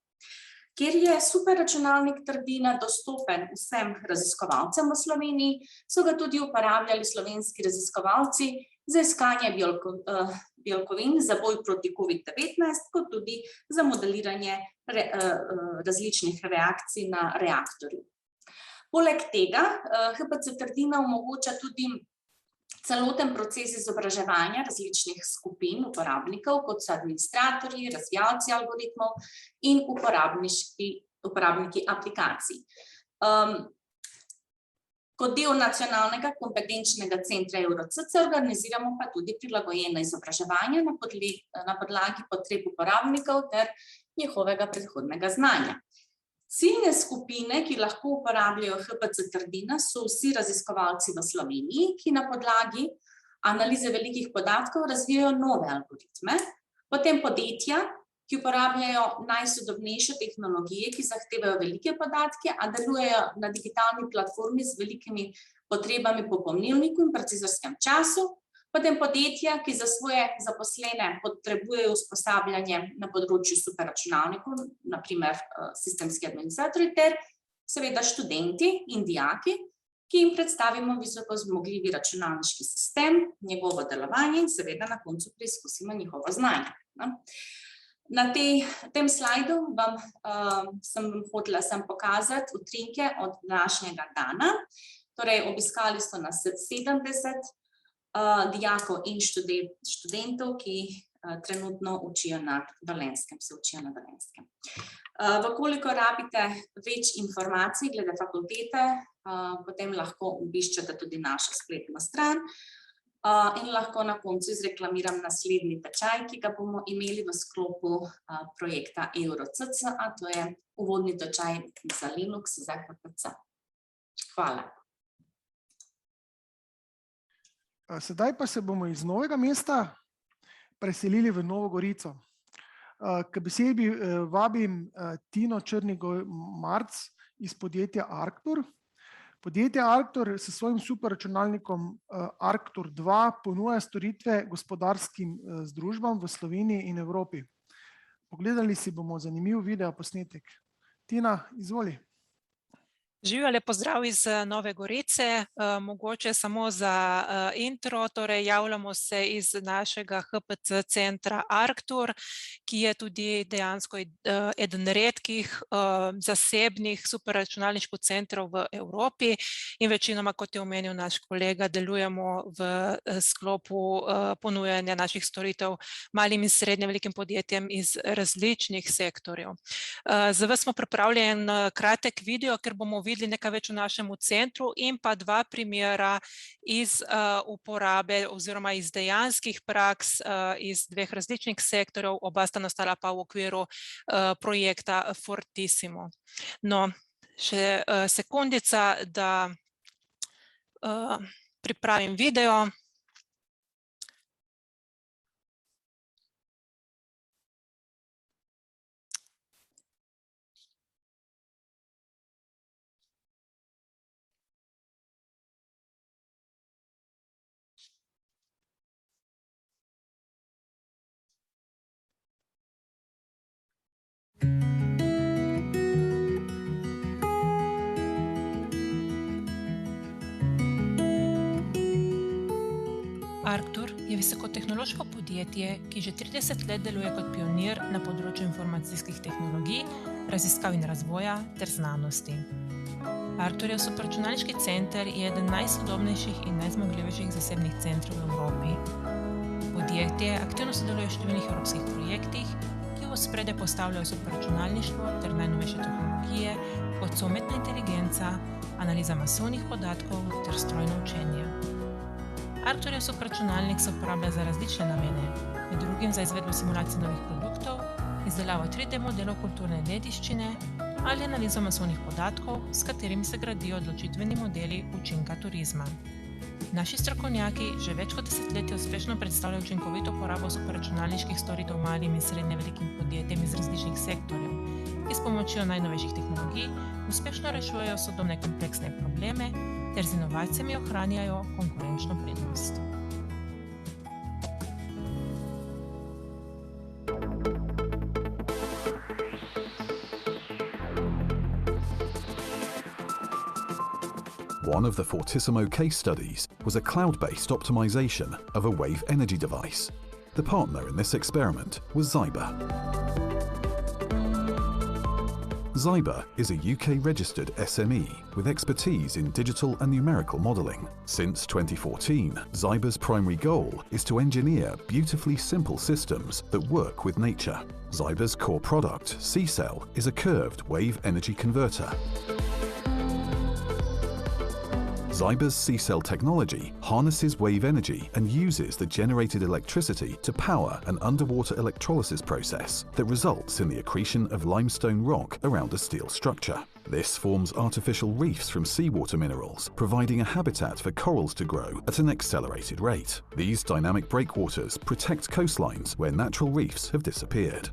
Ker je superračunalnik Trdina dostopen vsem raziskovalcem v Sloveniji, so ga tudi uporabljali slovenski raziskovalci za iskanje belkovin za boj proti COVID-19, kot tudi za modeliranje različnih reakcij na reaktorju. Poleg tega HPC Trdina omogoča tudi celoten proces izobraževanja različnih skupin uporabnikov, kot so administratorji, razvijalci algoritmov in uporabniki aplikacij. Kot del nacionalnega kompetenčnega centra EUROCC organiziramo pa tudi prilagojeno izobraževanje na podlagi potreb uporabnikov ter njihovega predhodnega znanja. Ciljne skupine, ki lahko uporabljajo HPC Trdina, so vsi raziskovalci v Sloveniji, ki na podlagi analize velikih podatkov razvijajo nove algoritme, potem podjetja, ki uporabljajo najsodobnejše tehnologije, ki zahtevajo velike podatke, a delujejo na digitalni platformi z velikimi potrebami po pomnilniku in precizorskem času, potem podjetja, ki za svoje zaposlene potrebujejo usposabljanje na področju superračunalnikov, na primer sistemski administratorji, ter seveda študenti in dijaki, ki jim predstavimo visoko zmogljivi računalniški sistem, njegovo delovanje in seveda na koncu preizkusimo njihovo znanje. Na tem slajdu sem hotela pokazati utrinke od današnjega dana. Torej, obiskali so nas 70 dijakov in študentov, ki trenutno učijo na Dolenjskem, se učijo na Dolenjskem. Vkolikor rabite več informacij glede fakultete, potem lahko obiščete tudi našo spletno stran in lahko na koncu izreklamiram naslednji tečaj, ki ga bomo imeli v sklopu projekta EUROCC, a to je uvodni tečaj za Linux za HPC. Hvala. Sedaj pa se bomo iz Novega mesta preselili v Novo Gorico. K besedi vabim Tino Črnigoj Marc iz podjetja Arctur. Podjetje Arctur s svojim superračunalnikom Arctur 2 ponuja storitve gospodarskim združbam v Sloveniji in Evropi. Pogledali si bomo zanimiv video posnetek. Tina, izvoli. Živijo, lep pozdrav iz Nove Gorice, mogoče samo za intro, torej javljamo se iz našega HPC centra Arctur, ki je tudi dejansko eden redkih zasebnih superračunalniških centrov v Evropi in večinoma, kot je omenil naš kolega, delujemo v sklopu ponujanja naših storitev malim in srednje velikim podjetjem iz različnih sektorjev. Za vas smo pripravljen kratek video, ker bomo videli nekaj več v našem centru in pa dva primera iz uporabe oziroma iz dejanskih praks iz dveh različnih sektorjev, oba sta nastala pa v okviru projekta Fortissimo. No, še sekundica, da pripravim video. Arctur je visokotehnološko podjetje, ki že 30 let deluje kot pionir na področju informacijskih tehnologij, raziskav in razvoja ter znanosti. Arcturjev superračunalniški center je eden najsodobnejših in najzmogljivejših zasebnih centrov v Evropi. Podjetje aktivno sodeluje v številnih evropskih projektih, ki v ospredje postavljajo superračunalništvo ter najnovejše tehnologije, kot so umetna inteligenca, analiza masovnih podatkov ter strojno učenje. Arcturjev superračunalnik se uporablja za različne namene, med drugim za izvedbo simulacij novih produktov, izdelavo 3D modelov kulturne dediščine ali analizo masovnih podatkov, s katerimi se gradijo odločitveni modeli učinka turizma. Naši strokovnjaki že več kot desetletje uspešno predstavljajo učinkovito uporabo superračunalniških storitev malim in srednje velikim podjetjem iz različnih sektorjev, ki s pomočjo najnovejših tehnologij uspešno rešujejo sodobne kompleksne probleme ter z inovacijami ohranjajo konkurenčno prednost. One of the Fortissimo case studies was a cloud-based optimization of a wave energy device. The partner in this experiment was Zyber. Zyber is a UK-registered SME with expertise in digital and numerical modelling. Since 2014, Zyber's primary goal is to engineer beautifully simple systems that work with nature. Zyber's core product, C-Cell, is a curved wave energy converter. Zyber's C-Cell technology harnesses wave energy and uses the generated electricity to power an underwater electrolysis process that results in the accretion of limestone rock around a steel structure. This forms artificial reefs from seawater minerals, providing a habitat for corals to grow at an accelerated rate. These dynamic breakwaters protect coastlines where natural reefs have disappeared.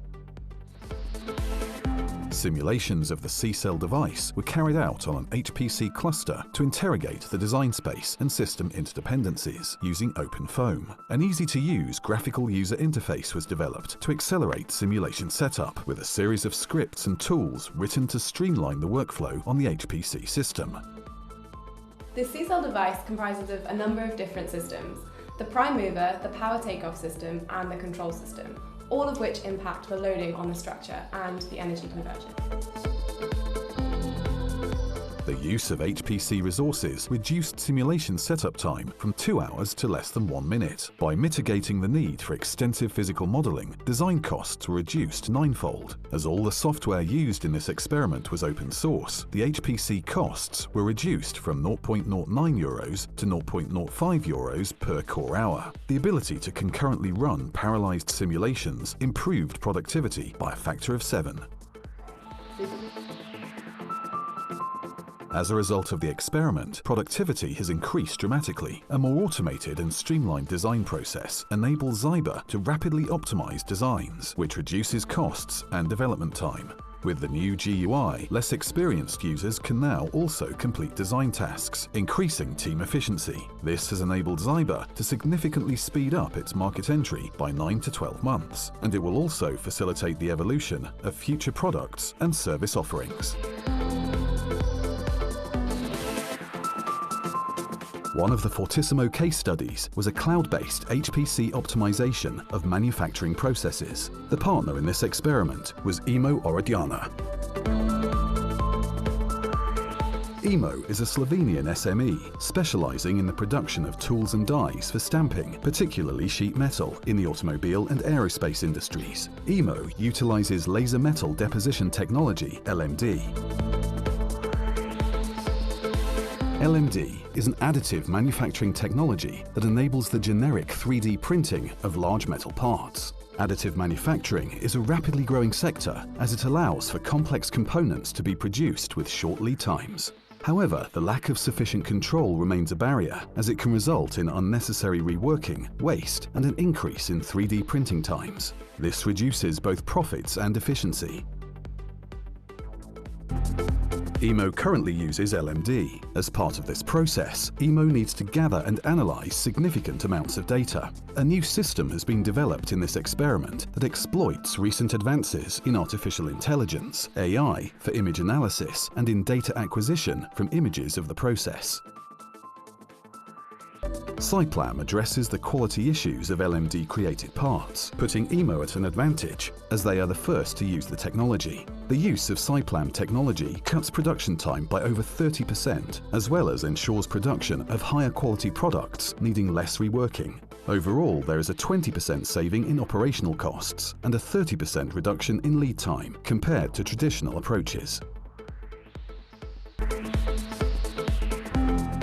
Simulations of the C-Cell device were carried out on an HPC cluster to interrogate the design space and system interdependencies using OpenFOAM. An easy-to-use graphical user interface was developed to accelerate simulation setup with a series of scripts and tools written to streamline the workflow on the HPC system. The C-Cell device comprises of a number of different systems: the prime mover, the power takeoff system, and the control system, all of which impact the loading on the structure and the energy conversion. The use of HPC resources reduced simulation setup time from 2 hours to less than 1 minute. By mitigating the need for extensive physical modelling, design costs were reduced 9-fold. As all the software used in this experiment was open source, the HPC costs were reduced from €0.09 to €0.05 per core hour. The ability to concurrently run parallelized simulations improved productivity by a factor of 7. As a result of the experiment, productivity has increased dramatically. A more automated and streamlined design process enables Zyber to rapidly optimize designs, which reduces costs and development time. With the new GUI, less experienced users can now also complete design tasks, increasing team efficiency. This has enabled Zyber to significantly speed up its market entry by 9 to 12 months, and it will also facilitate the evolution of future products and service offerings. One of the Fortissimo case studies was a cloud-based HPC optimization of manufacturing processes. The partner in this experiment was Emo Orodiana. Emo is a Slovenian SME specializing in the production of tools and dies for stamping, particularly sheet metal, in the automobile and aerospace industries. Emo utilizes laser metal deposition technology, LMD. LMD is an additive manufacturing technology that enables the generic 3D printing of large metal parts. Additive manufacturing is a rapidly growing sector as it allows for complex components to be produced with short lead times. However, the lack of sufficient control remains a barrier, as it can result in unnecessary reworking, waste, and an increase in 3D printing times. This reduces both profits and efficiency. Emo currently uses LMD. As part of this process, Emo needs to gather and analyze significant amounts of data. A new system has been developed in this experiment that exploits recent advances in artificial intelligence, AI, for image analysis and in data acquisition from images of the process. Cyplam addresses the quality issues of LMD-created parts, putting Emo at an advantage, as they are the first to use the technology. The use of Cyplam technology cuts production time by over 30%, as well as ensures production of higher quality products needing less reworking. Overall, there is a 20% saving in operational costs and a 30% reduction in lead time compared to traditional approaches.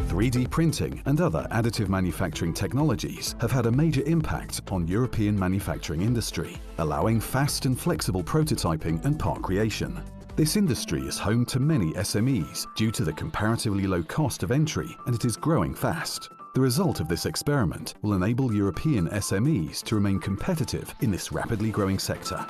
3D printing and other additive manufacturing technologies have had a major impact on European manufacturing industry, allowing fast and flexible prototyping and part creation. This industry is home to many SMEs due to the comparatively low cost of entry, and it is growing fast. The result of this experiment will enable European SMEs to remain competitive in this rapidly growing sector.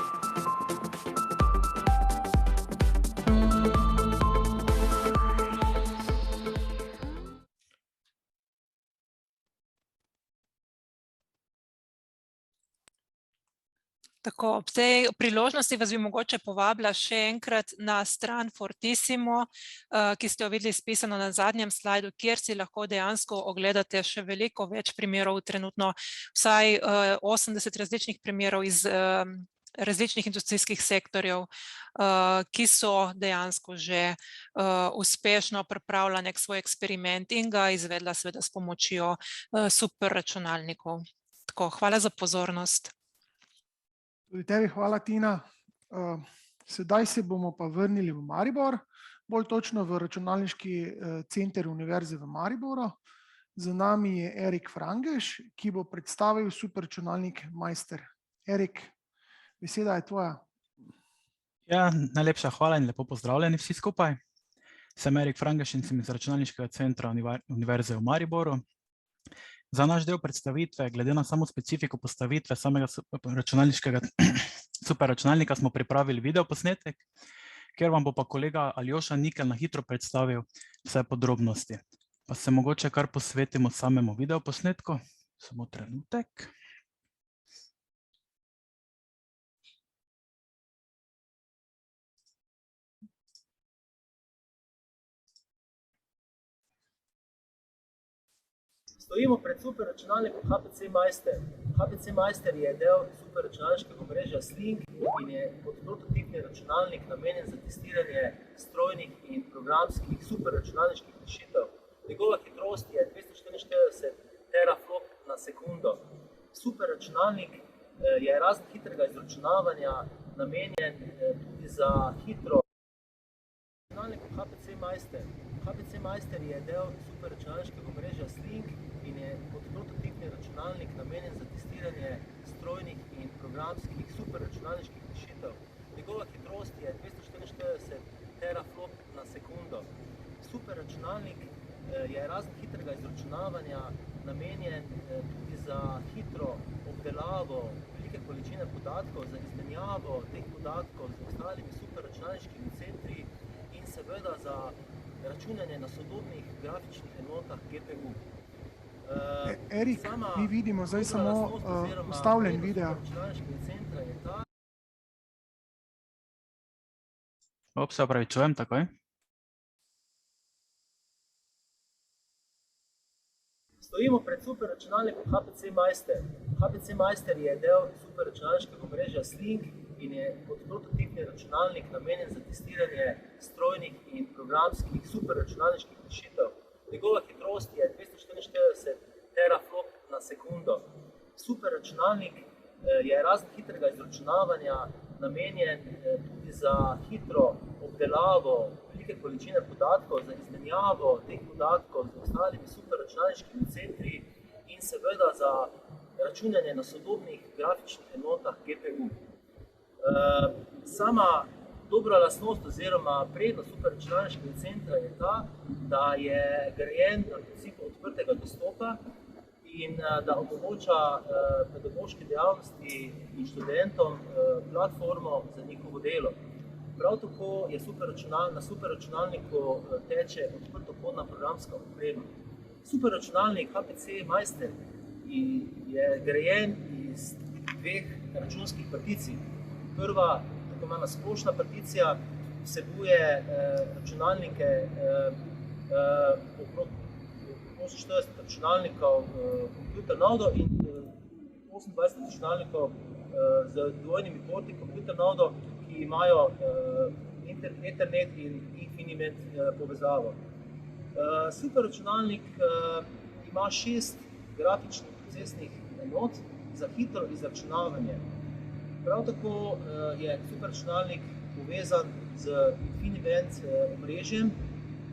Tako, ob tej priložnosti vas bi mogoče povabila še enkrat na stran Fortissimo, ki ste jo videli spisano na zadnjem slajdu, kjer si lahko dejansko ogledate še veliko več primerov, trenutno vsaj 80 različnih primerov iz različnih industrijskih sektorjev, ki so dejansko že uspešno pripravila nek svoj eksperiment in ga izvedla seveda s pomočjo superračunalnikov. Tako, hvala za pozornost. Tudi tebi hvala, Tina. Sedaj se bomo pa vrnili v Maribor, bolj točno v računalniški center Univerze v Mariboru. Z nami je Erik Frangeš, ki bo predstavil superračunalnik Meister. Erik, beseda je tvoja. Ja, najlepša hvala in lepo pozdravljeni vsi skupaj. Sem Erik Frangeš in sem iz računalniškega centra Univerze v Mariboru. Za naš del predstavitve, glede na samo specifiko postavitve samega računalniškega superračunalnika, smo pripravili videoposnetek, kjer vam bo pa kolega Aljoša Nikelj na hitro predstavil vse podrobnosti. Pa se mogoče kar posvetimo samemu videoposnetku. Samo trenutek. Stojimo pred superračunalnikom HPC Meister. HPC Meister je del superračunalniškega omrežja Sling in je kot prototipni računalnik namenjen za testiranje strojnih in programskih superračunalniških rešitev. Njegova hitrost je 244 teraflop na sekundo. Superračunalnik je razen hitrega izračunavanja namenjen tudi za hitro računalnikom HPC Meister. HPC Meister je del superračunalniškega omrežja Sling in je kot prototipni računalnik namenjen za testiranje strojnih in programskih superračunalniških rešitev. Njegova hitrost je 244 teraflop na sekundo. Superračunalnik je razen hitrega izračunavanja namenjen tudi za hitro obdelavo velike količine podatkov, za izmenjavo teh podatkov z ostalimi superračunalniškimi centri in seveda za računanje na sodobnih grafičnih enotah GPU. Erik, mi vidimo zdaj samo ustavljen video. Se opravičujem, takoj. Stojimo pred superračunalnikom HPC Meister. HPC Meister je del superračunalniškega omrežja Sling in je kot prototipni računalnik namenjen za testiranje strojnih in programskih superračunalniških rešitev. Njegova hitrost je 244 teraflop na sekundo. Superračunalnik je razen hitrega izračunavanja namenjen tudi za hitro obdelavo velike količine podatkov, za izmenjavo teh podatkov z ostalimi superračunalniškimi centri in seveda za računanje na sodobnih grafičnih enotah GPU. Sama dobra lastnost oziroma prednost superračunalniškega centra je ta, da je grajen na principu odprtega dostopa in da omogoča pedagoške dejavnosti in študentom platformo za njihovo delo. Prav tako je na superračunalniku teče odprtokodna programska oprema. Superračunalnik HPC Meister je grajen iz dveh računskih particij. Prva, tako imena splošna particija, vsebuje računalnike okrog 48 računalnikov Computer Nodo in 28 računalnikov z dvojnimi porti Computer Nodo, ki imajo Ethernet in Infinimet povezavo. Superračunalnik ima 6 grafičnih procesnih enot za hitro izračunavanje. Prav tako je superračunalnik povezan z InfiniBand omrežjem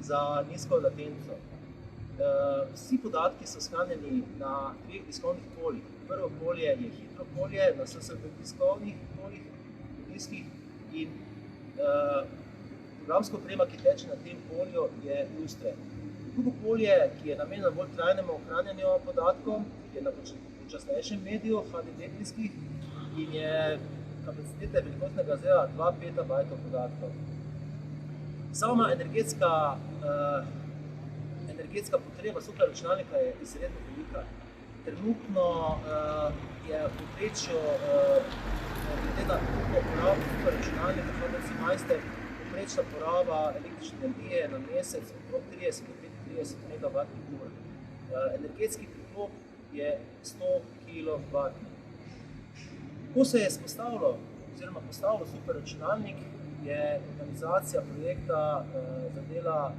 za nizko latenco. Vsi podatki so shranjeni na 2 diskovnih poljih. Prvo polje je hitro polje na SSD diskovnih poljih diskih in programska oprema, ki teče na tem polju, je Lustre. Drugo polje, ki je namenjeno bolj trajnemu ohranjanju podatkov, je na počasnejšem mediju HDD diskih in je kapacitete velikostnega zrela 2 petabajtov podatkov. Sama energetska potreba superračunalnika je izredno velika. Trenutno je v povprečju glede na uporabo superračunalnika HPC-Meister povprečna poraba električne energije na mesec okrog 30 do 35 MWh. Energetski priklop je 100 kW. Ko se je postavilo superračunalnik, je organizacija projekta zadela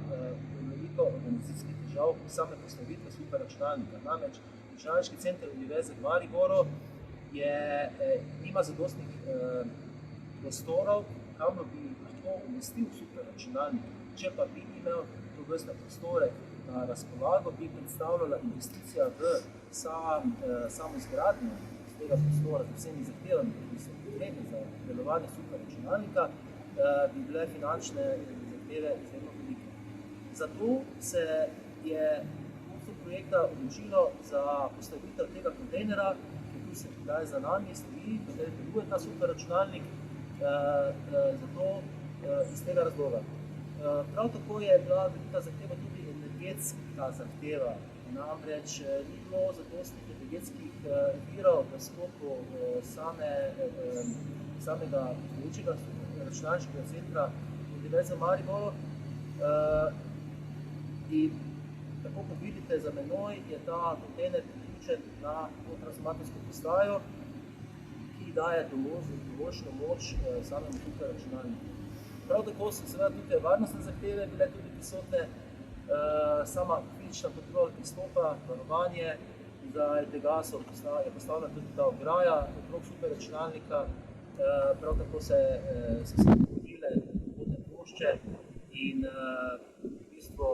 veliko organizacijskih težav same postavitve superračunalnika. Namreč Računalniški center Univerze v Mariboru nima zadostnih prostorov, kamor bi lahko umestil superračunalnik. Če pa bi imel tovrstne prostore na razpolago, bi predstavljala investicija v samo izgradnjo tega prostora z vsemi zahtevami, ki so potrebni za delovanje superračunalnika, bi bile finančne zahteve izredno velike. Zato se je vodstvo projekta odločilo za postavitev tega kontejnera, ki tu se zdaj za nami stoji, v katerem deluje ta superračunalnik, zato iz tega razloga. Prav tako je bila velika zahteva tudi energetska zahteva. Namreč ni bilo zadostnih energetskih virov v sklopu samega obstoječega računalniškega centra Univerze v Mariboru. In tako kot vidite za menoj, je ta kontejner priključen na to transformatorsko postajo, ki daje dovoljšno moč samemu superračunalniku. Prav tako so seveda tukaj varnostne zahteve bile tudi prisotne, sama fizična kontrola pristopa, varovanje, zaradi tega je postavljena tudi ta ograja okrog superračunalnika, prav tako so se pogodile vodne plošče in v bistvu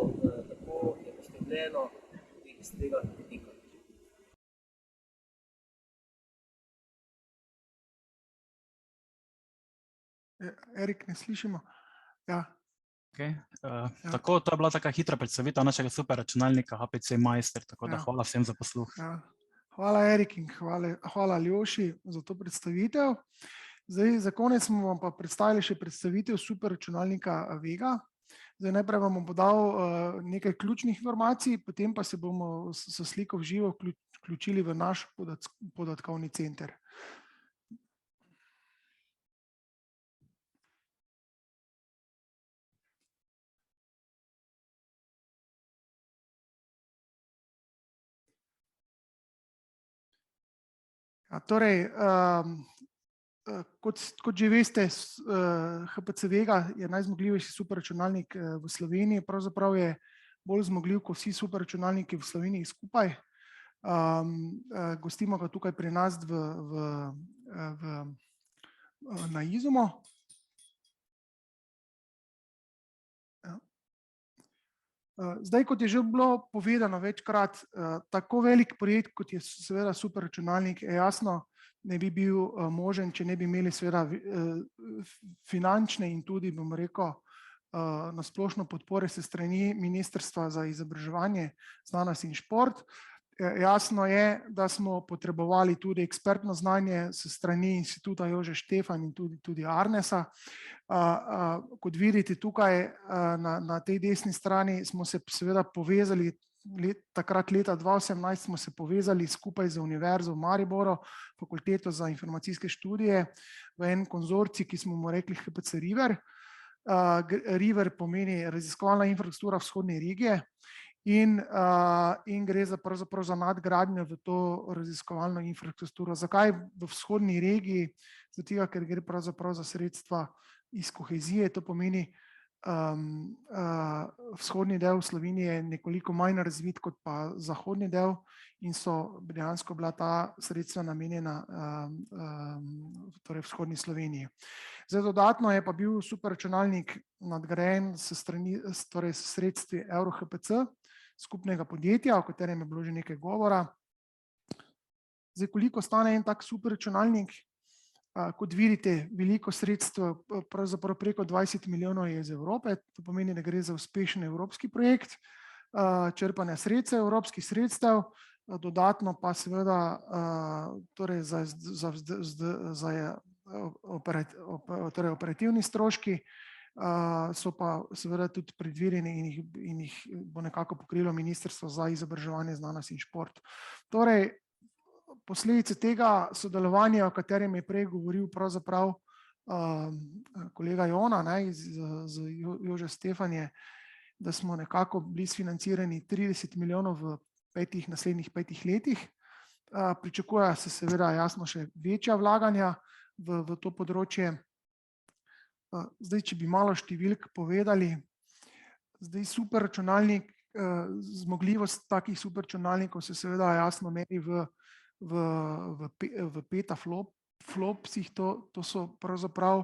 tako je poskrbljeno iz tega vidika. Erik, ne slišimo? Ja. Okay. Tako, to je bila taka hitra predstavitev našega superračunalnika HPC-Meister, tako da hvala vsem za posluh. Ja. Hvala Erik in hvala Aljoši za to predstavitev. Zdaj, za konec smo vam pa predstavili še predstavitev superračunalnika Vega. Zdaj, najprej vam bom podal nekaj ključnih informacij, potem pa se bomo s sliko v živo vključili v naš podatkovni center. Torej, kot že veste, HPC Vega je najzmogljivejši superračunalnik v Sloveniji, pravzaprav je bolj zmogljiv kot vsi superračunalniki v Sloveniji skupaj. Gostimo ga tukaj pri nas na Izumu. Zdaj, kot je že bilo povedano večkrat, tako velik projekt, kot je seveda superračunalnik, jasno ne bi bil možen, če ne bi imeli seveda finančne in tudi, bom rekel, na splošno podpore se strani Ministrstva za izobraževanje, znanost in šport. Jasno je, da smo potrebovali tudi ekspertno znanje s strani Instituta Jožef Stefan in tudi Arnesa. Kot vidite tukaj na tej desni strani smo se seveda povezali, takrat leta 2018 smo se povezali skupaj z Univerzo v Mariboru, Fakulteto za informacijske študije, v en konzorcij, ki smo mu rekli HPC River. River pomeni raziskovalna infrastruktura vzhodne regije. In gre pravzaprav za nadgradnjo v to raziskovalno infrastrukturo. Zakaj v vzhodni regiji? Zato, ker gre pravzaprav za sredstva iz kohezije, to pomeni vzhodni del Slovenije je nekoliko manj razvit kot pa zahodni del in so dejansko bila ta sredstva namenjena torej vzhodni Sloveniji. Zdaj dodatno je pa bil superračunalnik nadgrajen torej s sredstvi EuroHPC, skupnega podjetja, o katerem je bilo že nekaj govora. Zdaj, koliko stane en tak superračunalnik? Kot vidite, veliko sredstev, pravzaprav preko 20 milijonov je iz Evrope, to pomeni, da gre za uspešen evropski projekt, črpanja sredstev, evropskih sredstev, dodatno pa seveda torej torej operativni stroški so pa seveda tudi predvideni in jih bo nekako pokrilo Ministrstvo za izobraževanje, znanost in šport. Torej, posledice tega sodelovanja, o katerem je prej govoril pravzaprav kolega Jona z Jože Stefanje, da smo nekako bili sfinancirani 30 milijonov v naslednjih 5 letih. Pričakuje se seveda jasno še večja vlaganja v to področje. Zdaj, če bi malo številk povedali, zdaj superračunalnik, zmogljivost takih superračunalnikov se seveda jasno meri v petaflopsih, to so pravzaprav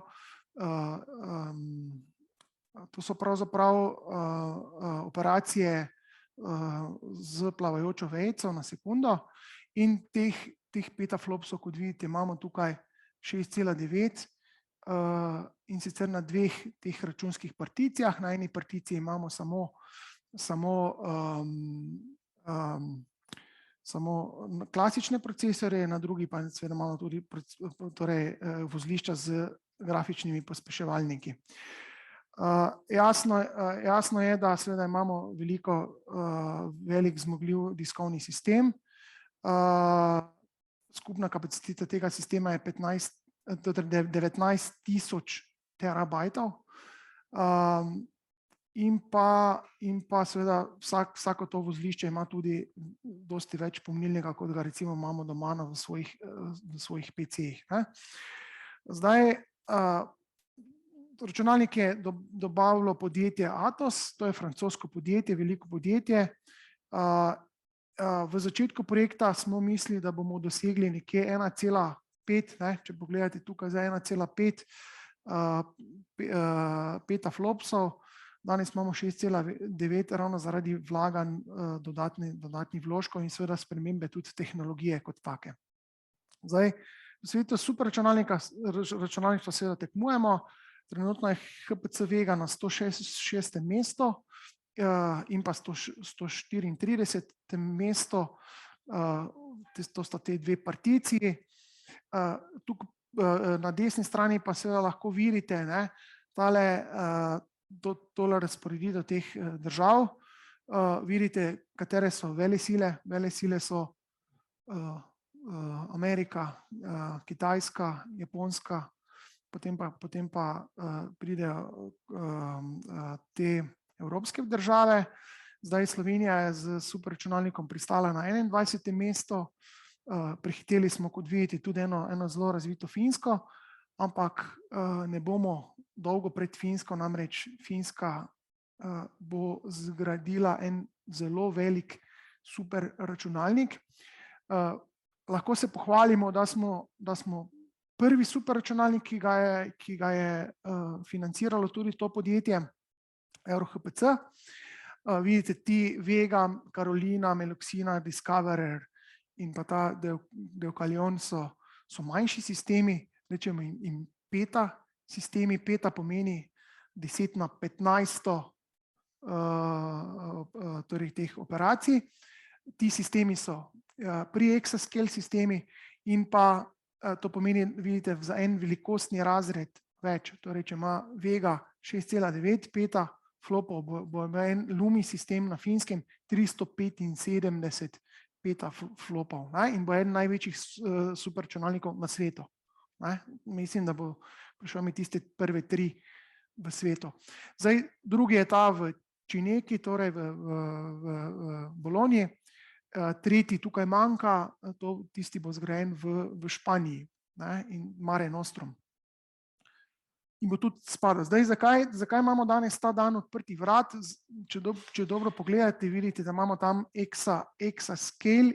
operacije z plavajočo vejico na sekundo in teh petaflopsov, kot vidite, imamo tukaj 6,9 in sicer na 2 teh računskih particijah. Na eni particiji imamo samo klasične procesorje, na drugi pa seveda imamo tudi vozlišča z grafičnimi pospeševalniki. Jasno je, da seveda imamo velik zmogljiv diskovni sistem. Skupna kapaciteta tega sistema je 19.000 terabajtov. In pa seveda vsako to vozlišče ima tudi dosti več pomnilnega, kot ga recimo imamo doma v svojih PC-jih. Zdaj, računalnik je dobavilo podjetje Atos, to je francosko podjetje, veliko podjetje. V začetku projekta smo mislili, da bomo dosegli nekje 1,5, če pogledate tukaj za 1,5 petaflopsov. Danes imamo 6,9 ravno zaradi vlaganj dodatnih vložkov in seveda spremembe tudi tehnologije kot take. Zdaj, v svetu superračunalništva seveda tekmujemo. Trenutno je HPC Vega na 106. mestu in pa 134. mestu. To sta te 2 particiji. Tukaj na desni strani pa seveda lahko vidite tole razporeditev teh držav. Vidite, katere so velesile. Velesile so Amerika, Kitajska, Japonska, potem pa pridejo te evropske države. Zdaj Slovenija je z superračunalnikom pristala na 21. mestu. Prehiteli smo, kot vidite, tudi eno zelo razvito Finsko, ampak ne bomo dolgo pred Finsko, namreč Finska bo zgradila en zelo velik superračunalnik. Lahko se pohvalimo, da smo prvi superračunalnik, ki ga je financiralo tudi to podjetje EuroHPC. Vidite ti Vega, Carolina, Meluxina, Discoverer in pa ta Deukalion so manjši sistemi, rečemo in peta sistemi. Peta pomeni 10 na 15 torej teh operacij. Ti sistemi so pre-exascale sistemi in pa to pomeni, vidite, za en velikostni razred več. Torej, če ima Vega 6,9 peta flopov, bo en Lumi sistem na Finskem 375 peta flopov in bo eden največjih superračunalnikov na svetu. Mislim, da bo prišel mi tiste prve 3 v svetu. Zdaj, drugi je ta v Čineki, torej v Bologni. Tretji tukaj manjka, tisti bo zgrajen v Španiji in Mare Nostrum. in bo tudi spadal. Zdaj, zakaj imamo danes ta dan odprtih vrat? Če dobro pogledate, vidite, da imamo tam exascale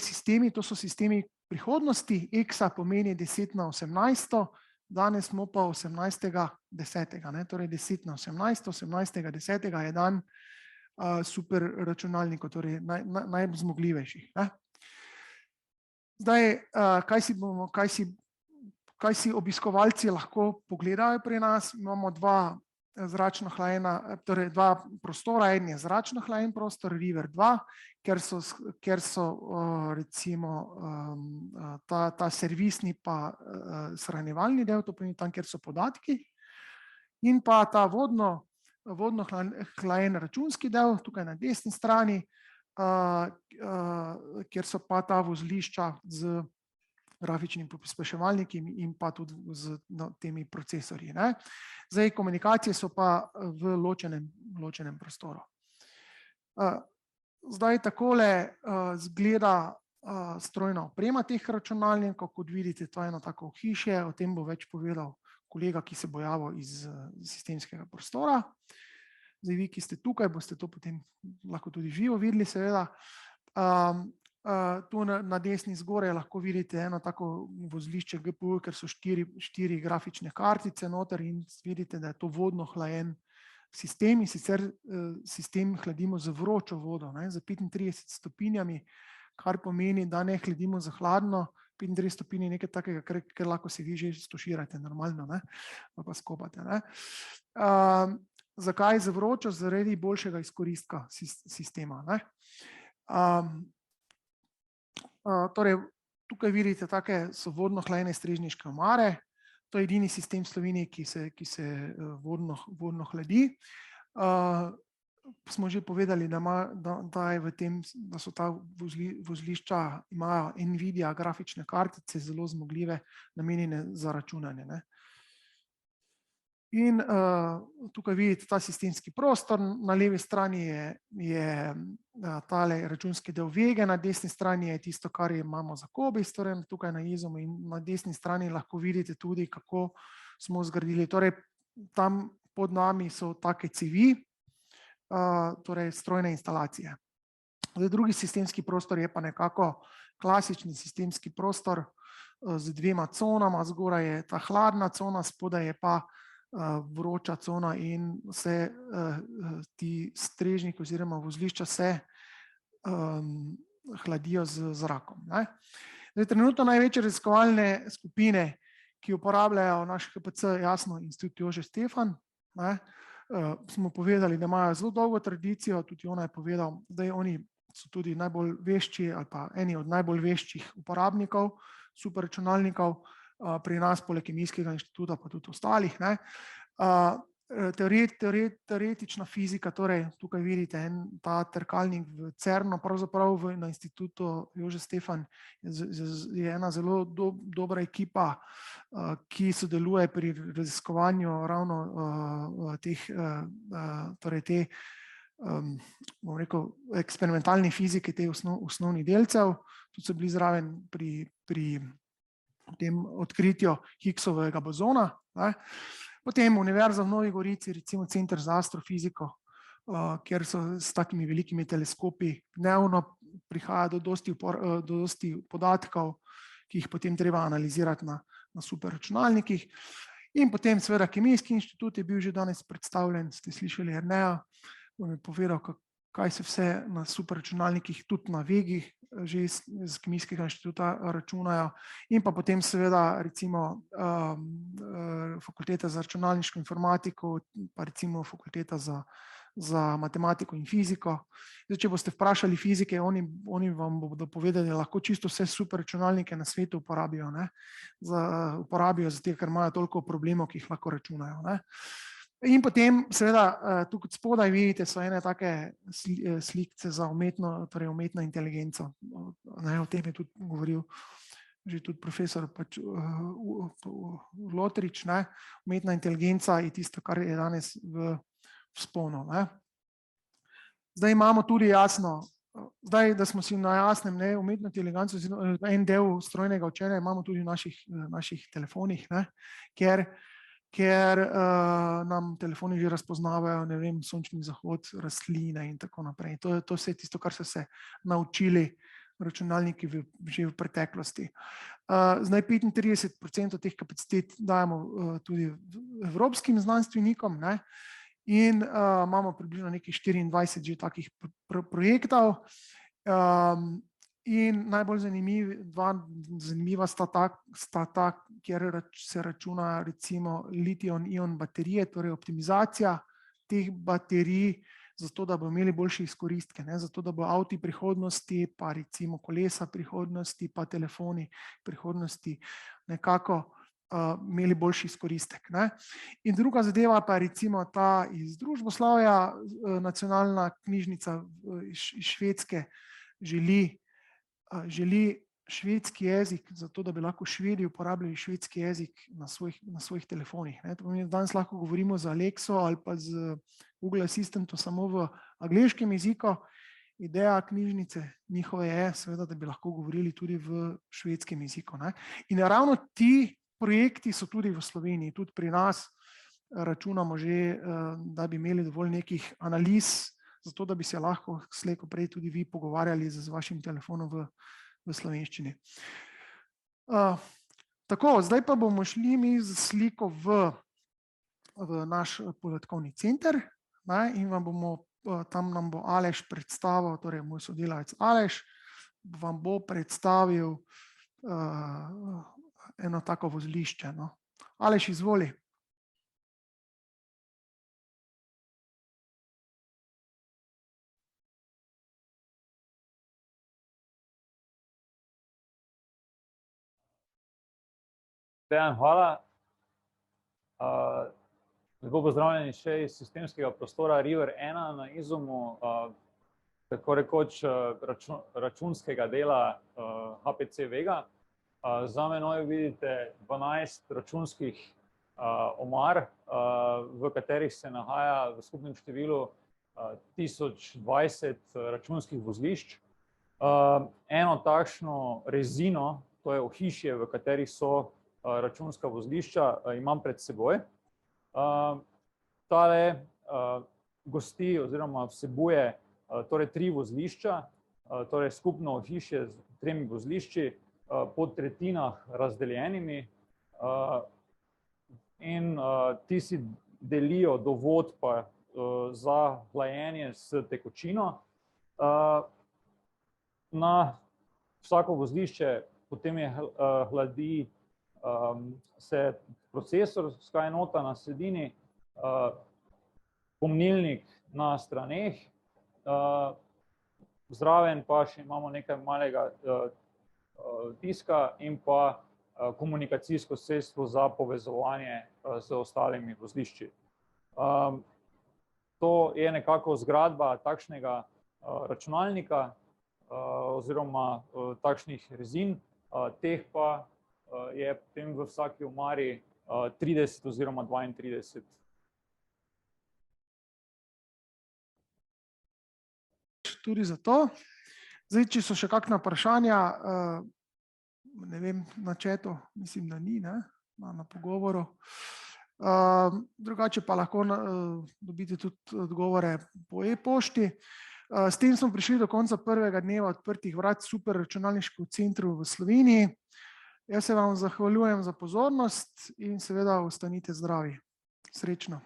sistemi, to so sistemi prihodnosti, exa pomeni 10 na 18, danes smo pa 18.10., torej 10 na 18, 18.10. je dan super računalnikov, torej najzmogljivejših. Zdaj, kaj si obiskovalci lahko pogledajo pri nas? Imamo dva zračno hlajena, torej dva prostora, en je zračno hlajen prostor, River 2, kjer so recimo ta servisni pa shranjevalni del, to pomeni tam, kjer so podatki, in pa ta vodno hlajen računski del, tukaj na desni strani, kjer so pa ta vozlišča z grafičnimi pospeševalniki in pa tudi z temi procesorji. Zdaj, komunikacije so pa v ločenem prostoru. Zdaj, takole zgleda strojna oprema teh računalnikov, kot vidite, to je eno tako hišje, o tem bo več povedal kolega, ki se bo javil iz sistemskega prostora. Zdaj, vi, ki ste tukaj, boste to potem lahko tudi živo videli, seveda. Tu na desni zgoraj lahko vidite eno tako vozlišče GPU, ker so štiri grafične kartice noter in vidite, da je to vodno hlajen sistem in sicer sistem hladimo z vročo vodo, z 35 stopinjami, kar pomeni, da ne hladimo za hladno, 35 stopinj je nekaj takega, ker lahko se vi že stoširate normalno, pa skopate. Zakaj za vročo? Zaradi boljšega izkoristka sistema. Torej, tukaj vidite, take so vodno hlajene strežniške omare, to je edini sistem v Sloveniji, ki se vodno hladi. Smo že povedali, da so ta vozlišča, imajo NVIDIA grafične kartice, zelo zmogljive, namenjene za računanje. In tukaj vidite ta sistemski prostor, na levi strani je tale računski del Vege, na desni strani je tisto, kar imamo za Cobis, torej tukaj na Izumu, in na desni strani lahko vidite tudi, kako smo zgradili. Torej, tam pod nami so take cevi, torej strojne instalacije. Zdaj, drugi sistemski prostor je pa nekako klasični sistemski prostor z dvema conama, zgoraj je ta hladna cona, spodaj je pa vroča cona in vse ti strežniki oziroma vozlišča se hladijo z zrakom. Zdaj, trenutno največje raziskovalne skupine, ki uporabljajo naš HPC, jasno, Institut Jožef Stefan, smo povedali, da imajo zelo dolgo tradicijo, tudi ona je povedal, da oni so tudi najbolj vešči ali pa eni od najbolj veščih uporabnikov superračunalnikov, pri nas poleg Kemijskega inštituta pa tudi ostalih. Teoretična fizika, torej tukaj vidite ta trkalnik v CERN-u, pravzaprav na Institutu Jožef Stefan je ena zelo dobra ekipa, ki sodeluje pri raziskovanju ravno te eksperimentalne fizike, teh osnovnih delcev, tudi so bili zraven pri tem odkritju Higgsovega bozona. Potem Univerza v Novi Gorici, recimo Center za astrofiziko, kjer so s takimi velikimi teleskopi dnevno prihaja do dosti podatkov, ki jih potem treba analizirati na superračunalnikih. In potem seveda Kemijski inštitut je bil že danes predstavljen, ste slišali Erneja, bom je povedal, kaj se vse na superračunalnikih, tudi na Vegi, že iz Kemijskega inštituta računajo. In pa potem seveda recimo fakulteta za računalniško informatiko, pa recimo fakulteta za matematiko in fiziko. Zdaj, če boste vprašali fizike, oni vam bodo povedali, da lahko čisto vse superračunalnike na svetu uporabijo, zato ker imajo toliko problemov, ki jih lahko računajo. In potem seveda tukaj spodaj vidite, so ene take slikce za umetno inteligenco. O tem je tudi govoril že tudi profesor Lotrič. Umetna inteligenca je tisto, kar je danes v vzponu. Zdaj imamo tudi jasno Zdaj, da smo si na jasnem, ne, umetno inteligenco, en del strojnega učenja imamo tudi v naših telefonih, ne, ker nam telefoni že razpoznavajo, ne vem, sončni zahod, rastline in tako naprej. To je vse tisto, kar so se naučili računalniki že v preteklosti. Zdaj 35% teh kapacitet dajemo tudi evropskim znanstvenikom, ne, in imamo približno nekih 24 že takih projektov. In najbolj zanimiva sta ta, kjer se računa recimo litij-ion baterije, torej optimizacija teh baterij, zato da bo imeli boljše izkoristke, ne, zato da bo avti prihodnosti, pa recimo kolesa prihodnosti, pa telefoni prihodnosti nekako imeli boljši izkoristek, ne. In druga zadeva pa je recimo ta iz družboslovja, nacionalna knjižnica iz Švedske želi švedski jezik, zato da bi lahko Švedi uporabljali švedski jezik na svojih telefonih, ne. To pomeni, da danes lahko govorimo z Alexo ali pa z Google Assistantom samo v angleškem jeziku. Ideja knjižnice njihove je seveda, da bi lahko govorili tudi v švedskem jeziku, ne. In ravno ti projekti so tudi v Sloveniji, tudi pri nas računamo že, da bi imeli dovolj nekih analiz, zato da bi se lahko slej ko prej tudi vi pogovarjali z vašim telefonom v slovenščini. Tako, zdaj pa bomo šli mi z sliko v naš podatkovni center, ne, in tam nam bo Aleš predstavil, torej moj sodelavec Aleš, vam bo predstavil eno tako vozlišče, no. Aleš, izvoli. Dejan, hvala. Lepo pozdravljeni še iz sistemskega prostora River 1 na Izumu, tako rekoč računskega dela HPC Vega. Za menoj vidite 12 računskih omar, v katerih se nahaja v skupnem številu 1020 računskih vozlišč. Eno takšno rezino, to je ohišje, v katerih so računska vozlišča, imam pred seboj. Tale gosti oziroma vsebuje torej 3 vozlišča, torej skupno ohišje z 3 vozlišči, po tretjinah razdeljenimi, in ti si delijo dovod pa za hlajenje s tekočino. Na vsako vozlišče potem hladi se procesorska enota na sredini, pomnilnik na straneh, zraven pa še imamo nekaj malega diska in pa komunikacijsko sredstvo za povezovanje z ostalimi vozlišči. To je nekako zgradba takšnega računalnika oziroma takšnih rezin, teh pa je potem v vsaki omari 30 oziroma 32. Tudi za to. Zdaj, če so še kakšna vprašanja, ne vem, na chatu, mislim, da ni, ne, na pogovoru. Drugače pa lahko dobite tudi odgovore po e-pošti. S tem smo prišli do konca prvega dneva odprtih vrat superračunalniškega centra v Sloveniji. Jaz se vam zahvaljujem za pozornost in seveda ostanite zdravi. Srečno.